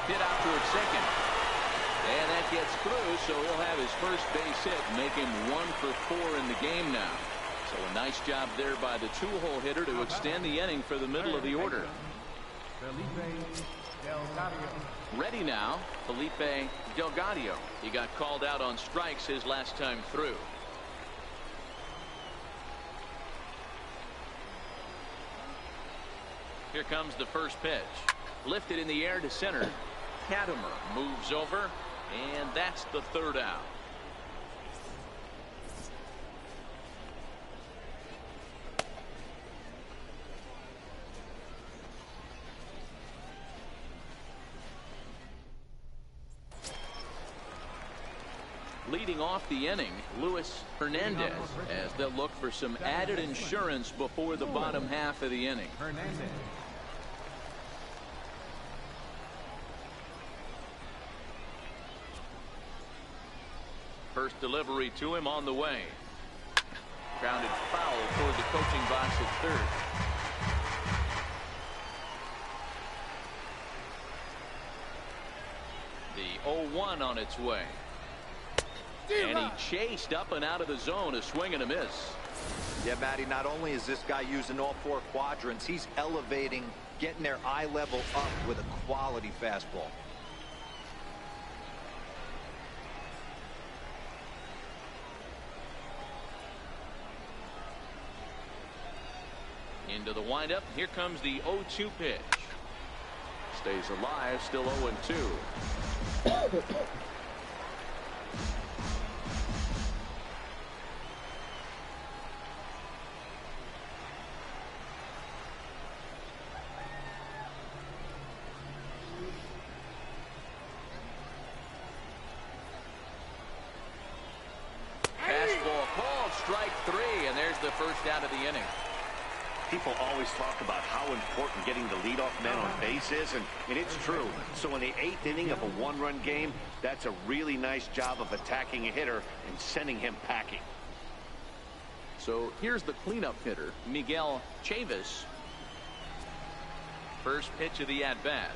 Hit out towards second. And that gets through, so he'll have his first base hit, make him 1 for 4 in the game now. So a nice job there by the 2-hole hitter to extend the inning for the middle of the order. Ready now, Felipe Delgado. He got called out on strikes his last time through. Here comes the first pitch. Lifted in the air to center. Katimer moves over, and that's the 3rd out. Leading off the inning, Luis Hernandez, as they'll look for some added insurance before the bottom half of the inning. Hernandez. First delivery to him on the way. Grounded foul toward the coaching box at third. The 0-1 on its way. And he chased up and out of the zone, a swing and a miss. Yeah, Matty, not only is this guy using all four quadrants, he's elevating, getting their eye level up with a quality fastball. Into the windup. Here comes the 0-2 pitch. Stays alive, still 0-2. Fastball called, strike 3, and there's the first out of the inning. People always talk about how important getting the leadoff man on base is, and it's true. So in the 8th inning of a one-run game, that's a really nice job of attacking a hitter and sending him packing. So here's the cleanup hitter, Miguel Chavis. First pitch of the at-bat.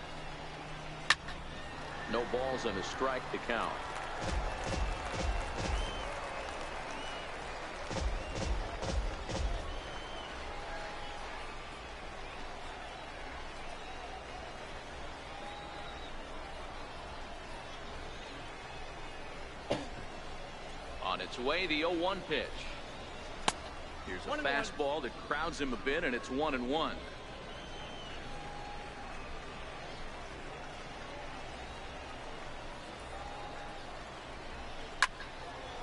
No balls and a strike to count. On its way, the 0-1 pitch. Here's a fastball that crowds him a bit, and it's 1-1.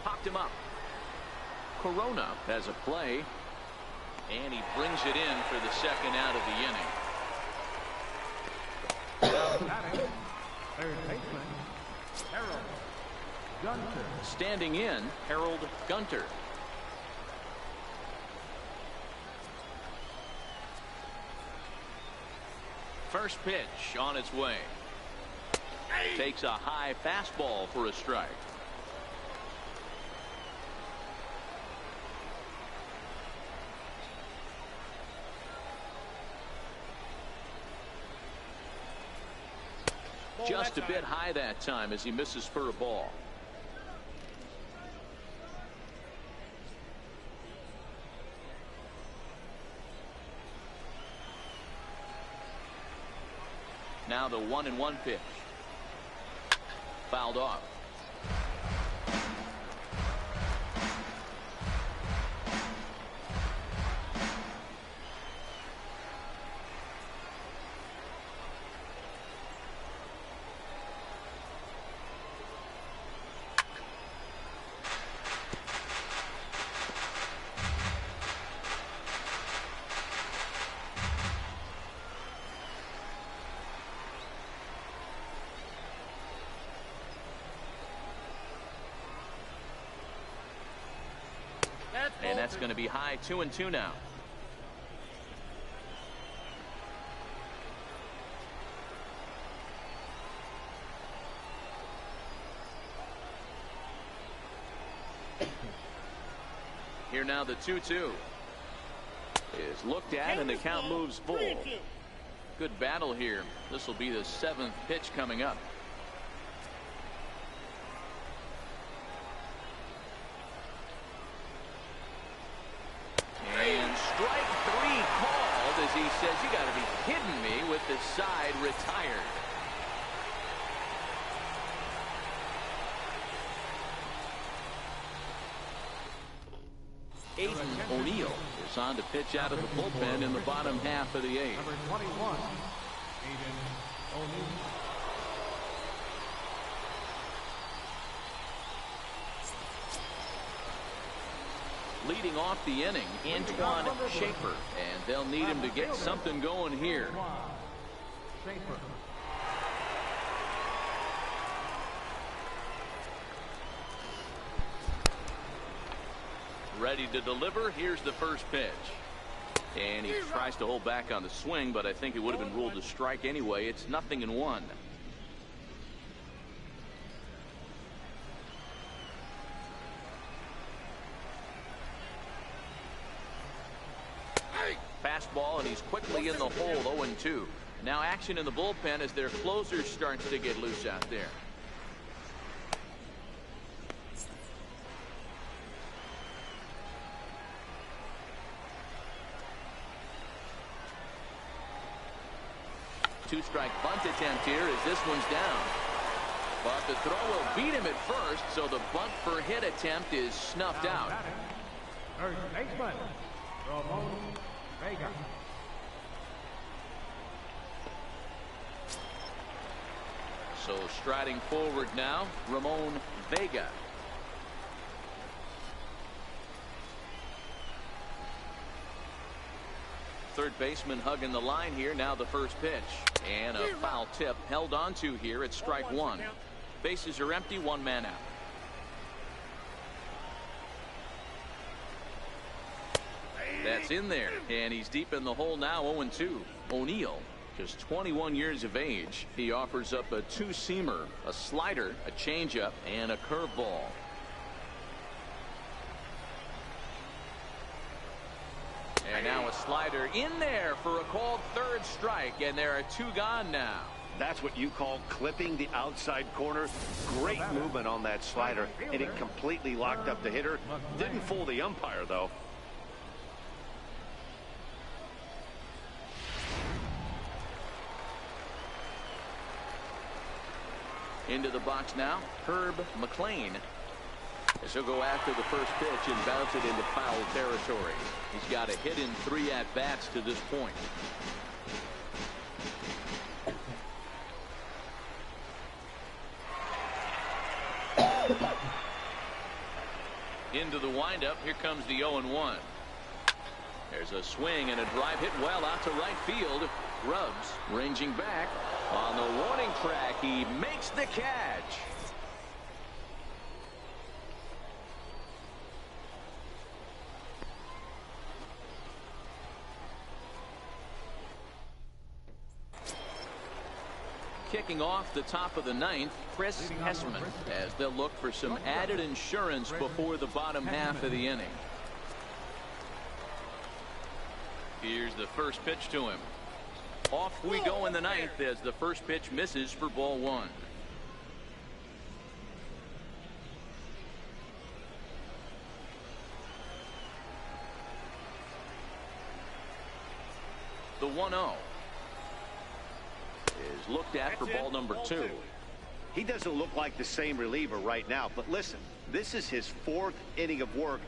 Popped him up. Corona has a play, and he brings it in for the second out of the inning. Batting, third baseman, Harold Gunter. Standing in, Harold Gunter. First pitch on its way. Takes a high fastball for a strike. Just a bit high that time as he misses for a ball. Now the 1-1 pitch. Fouled off. And that's going to be high, 2-2 now. Here now the 2-2 is looked at, and the count moves full. Good battle here. This will be the 7th pitch coming up. He says, you got to be kidding me, with the side retired. Aiden O'Neill is on to pitch out of the bullpen in the bottom half of the 8th. Number 21, Aiden O'Neill. Leading off the inning, Antoine Schaefer, and they'll need him to get something going here. Schaefer. Ready to deliver. Here's the first pitch. And he tries to hold back on the swing, but I think it would have been ruled a strike anyway. It's 0-1. Fastball, and he's quickly in the hole, 0-2. Now action in the bullpen as their closer starts to get loose out there. two-strike bunt attempt here as this one's down. But the throw will beat him at first, so the bunt for hit attempt is snuffed out. First baseman, Ramon Vega. So striding forward now, Ramon Vega. Third baseman hugging the line here. Now the first pitch. And a foul tip held onto here at strike one. Bases are empty, one man out. That's in there. And he's deep in the hole now, 0-2. O'Neill, just 21 years of age. He offers up a two-seamer, a slider, a changeup, and a curveball. And now a slider in there for a called third strike, and there are two gone now. That's what you call clipping the outside corner. Great movement on that slider, and it completely locked up the hitter. Didn't fool the umpire, though. Into the box now, Herb McLean. As he'll go after the first pitch and bounce it into foul territory. He's got a hit in 3 at-bats to this point. Into the windup. Here comes the 0-1. There's a swing and a drive hit well out to right field. Grubbs ranging back on the warning track. He makes the catch. Kicking off the top of the ninth, Chris Hessman, as they'll look for some added insurance before the bottom half of the inning. Here's the first pitch to him. Off we go in the ninth as the first pitch misses for ball one. The 1-0 is looked at for ball number 2. He doesn't look like the same reliever right now, but listen, this is his 4th inning of work,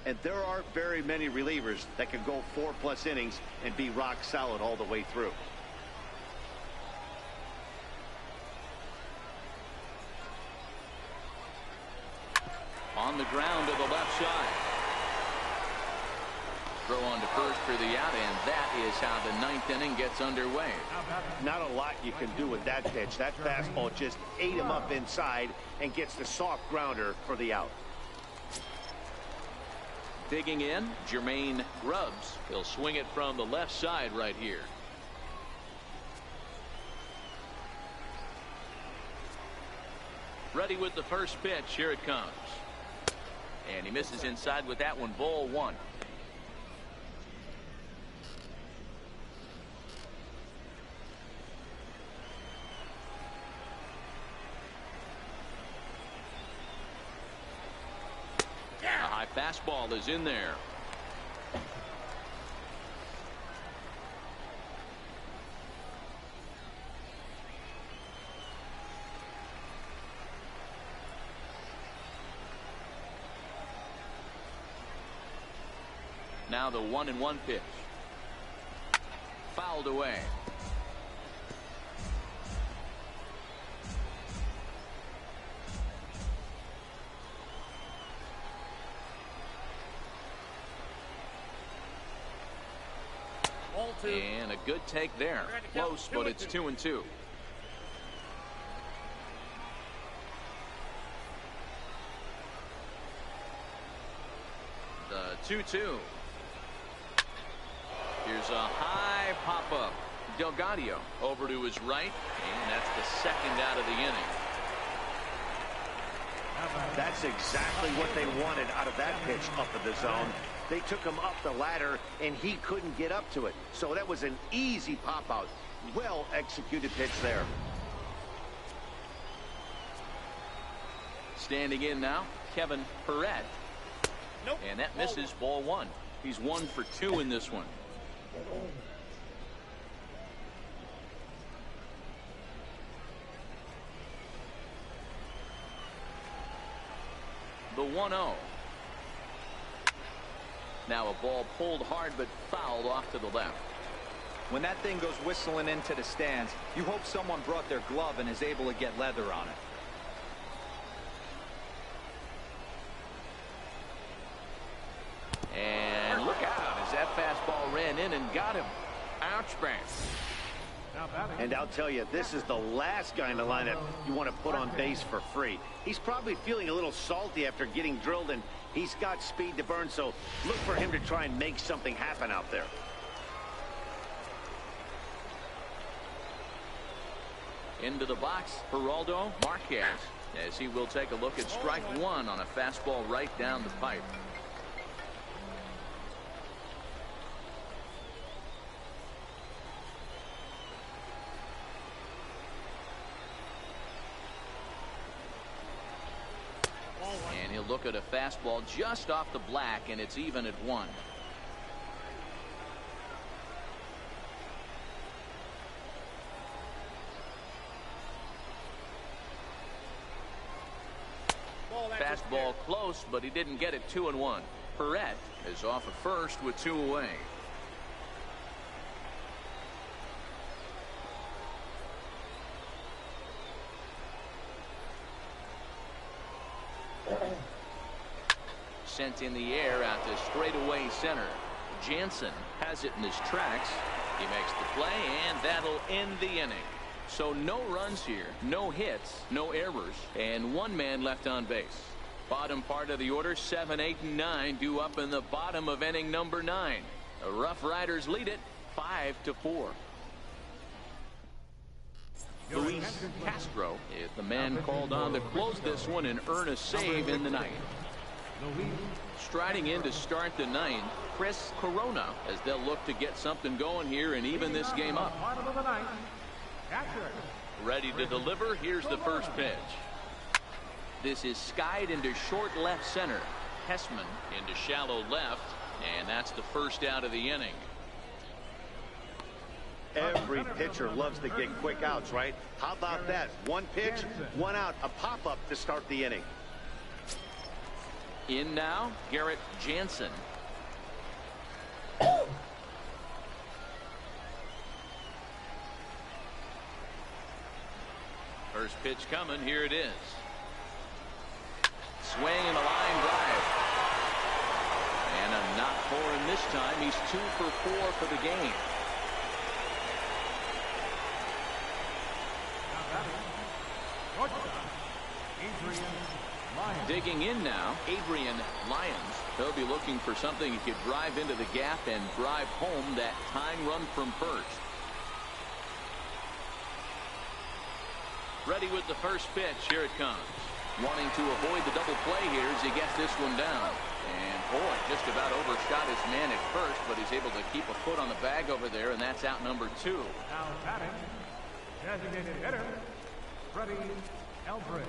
and there aren't very many relievers that can go 4+ innings and be rock solid all the way through. On the ground to the left side. Throw on to first for the out, and that is how the 9th inning gets underway. Not a lot you can do with that pitch. That fastball just ate him up inside and gets the soft grounder for the out. Digging in, Jermaine Grubbs. He'll swing it from the left side right here. Ready with the first pitch. Here it comes. And he misses inside with that one. Ball one. A high fastball is in there. Now the 1-1 pitch. Fouled away. And a good take there. Close, but it's 2-2. The 2-2. Here's a high pop-up. Delgadio over to his right, and that's the second out of the inning. That's exactly what they wanted out of that pitch up in the zone. They took him up the ladder, and he couldn't get up to it. So that was an easy pop-out. Well-executed pitch there. Standing in now, Kevin Perret. And that misses ball one. He's 1 for 2 in this one. 1-0. Now a ball pulled hard but fouled off to the left. When that thing goes whistling into the stands, you hope someone brought their glove and is able to get leather on it. And look out as that fastball ran in and got him. Ouch, bang. And I'll tell you, this is the last guy in the lineup you want to put on base for free. He's probably feeling a little salty after getting drilled, and he's got speed to burn, so look for him to try and make something happen out there. Into the box, Geraldo Marquez, as he will take a look at strike one on a fastball right down the pipe. And he'll look at a fastball just off the black, and it's even at 1. Fastball close, but he didn't get it. 2-1. Perret is off at first with 2 away. Sent in the air out to straightaway center. Jansen has it in his tracks. He makes the play, and that'll end the inning. So no runs here, no hits, no errors, and 1 man left on base. Bottom part of the order, 7, 8, and 9 due up in the bottom of inning number 9. The RuffRiders lead it 5-4. Luis Castro is the man called on to close this one and earn a save in the 9th. Striding in to start the 9th, Chris Corona, as they'll look to get something going here and even this game up. Ready to deliver. Here's the first pitch. This is skied into short left center. Hessman into shallow left, and that's the first out of the inning. Every pitcher loves to get quick outs, right? How about that? 1 pitch, 1 out, a pop-up to start the inning. In now, Garrett Jansen. First pitch coming. Here it is. Swing and a line drive. And a knock for him this time. He's 2 for 4 for the game. Digging in now, Adrian Lyons. He'll be looking for something he could drive into the gap and drive home that tying run from first. Ready with the first pitch. Here it comes. Wanting to avoid the double play here as he gets this one down. And boy, just about overshot his man at first, but he's able to keep a foot on the bag over there, and that's out number 2. Now batting, designated hitter, Freddie Eldred.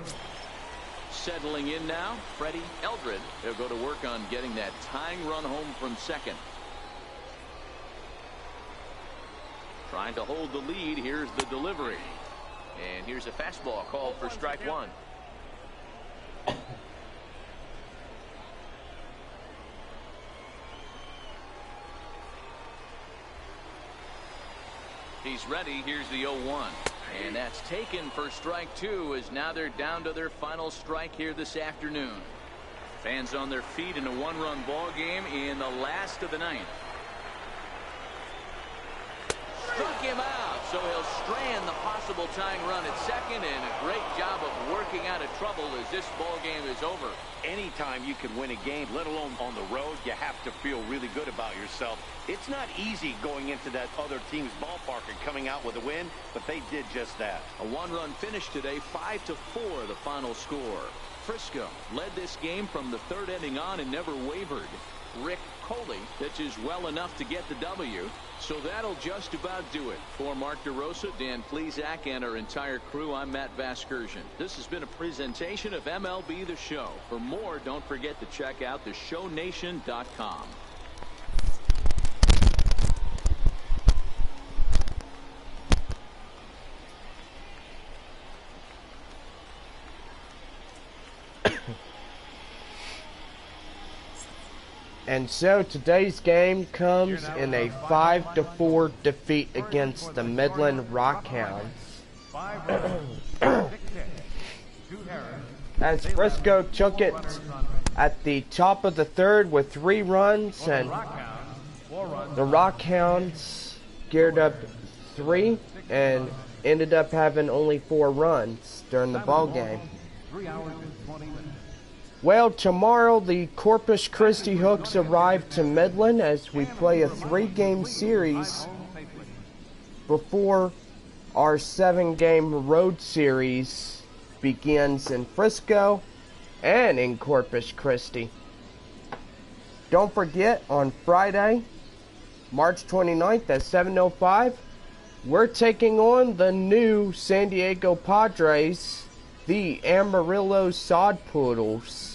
Settling in now, Freddie Eldred. He'll go to work on getting that tying run home from second. Trying to hold the lead. Here's the delivery. And here's a fastball called for strike 1. He's ready. Here's the 0-1. And that's taken for strike 2, as now they're down to their final strike here this afternoon. Fans on their feet in a 1-run ball game in the last of the 9th. Struck him out, so he'll strand the possible tying run at second, and a great job of working out of trouble as this ball game is over. Anytime you can win a game, let alone on the road, you have to feel really good about yourself. It's not easy going into that other team's ballpark and coming out with a win, but they did just that. A 1-run finish today, 5-4 the final score. Frisco led this game from the 3rd inning on and never wavered. Rick Coley pitches well enough to get the W. So that'll just about do it. For Mark DeRosa, Dan Plesac, and our entire crew, I'm Matt Vasgersian. This has been a presentation of MLB The Show. For more, don't forget to check out theshownation.com. And so today's game comes in a 5-4 defeat against the Midland Rockhounds. As Frisco took it at the top of the third with 3 runs, and the Rockhounds geared up 3 and ended up having only 4 runs during the ball game. Well, tomorrow the Corpus Christi Hooks arrive to Midland as we play a 3-game series before our 7-game road series begins in Frisco and in Corpus Christi. Don't forget, on Friday, March 29th at 7:05, we're taking on the new San Diego Padres, the Amarillo Sod Poodles.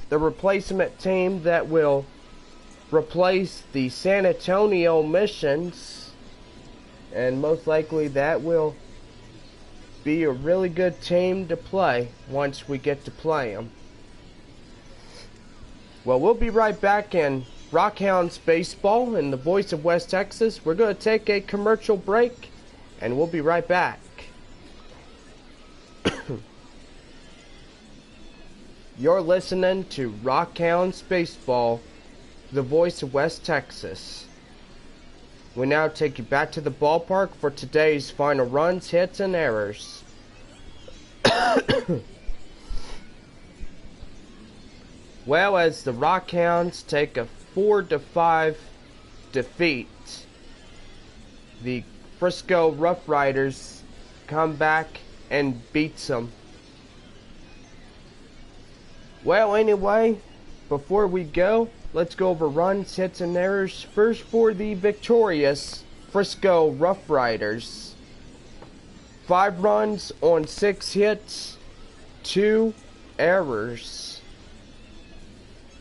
The replacement team that will replace the San Antonio Missions, and most likely that will be a really good team to play once we get to play them. Well, we'll be right back in Rockhounds Baseball in the voice of West Texas. We're going to take a commercial break, and we'll be right back. You're listening to Rockhounds Baseball, the voice of West Texas. We now take you back to the ballpark for today's final runs, hits, and errors. Well, as the Rockhounds take a 4-5 defeat, the Frisco RuffRiders come back and beats them. Well, anyway, before we go, let's go over runs, hits, and errors. First, for the victorious Frisco RuffRiders. 5 runs on 6 hits, 2 errors.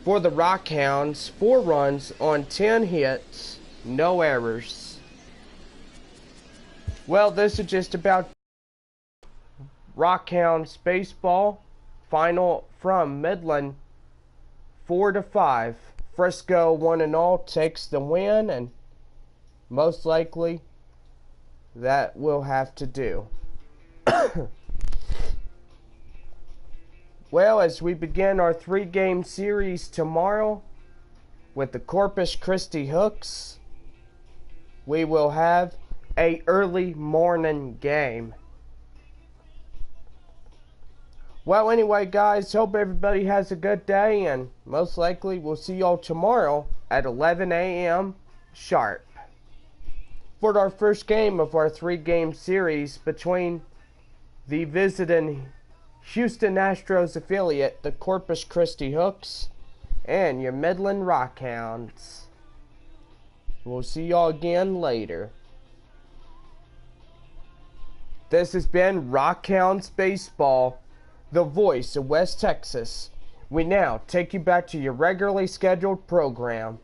For the Rockhounds, 4 runs on 10 hits, no errors. Well, this is just about Rockhounds Baseball. Final from Midland, 4-5. Frisco, 1-0, takes the win, and most likely that will have to do. Well, as we begin our 3-game series tomorrow with the Corpus Christi Hooks, we will have a early morning game. Well, anyway, guys, hope everybody has a good day, and most likely we'll see y'all tomorrow at 11 a.m. sharp for our first game of our 3-game series between the visiting Houston Astros affiliate, the Corpus Christi Hooks, and your Midland Rockhounds. We'll see y'all again later. This has been Rockhounds Baseball, the voice of West Texas. We now take you back to your regularly scheduled program.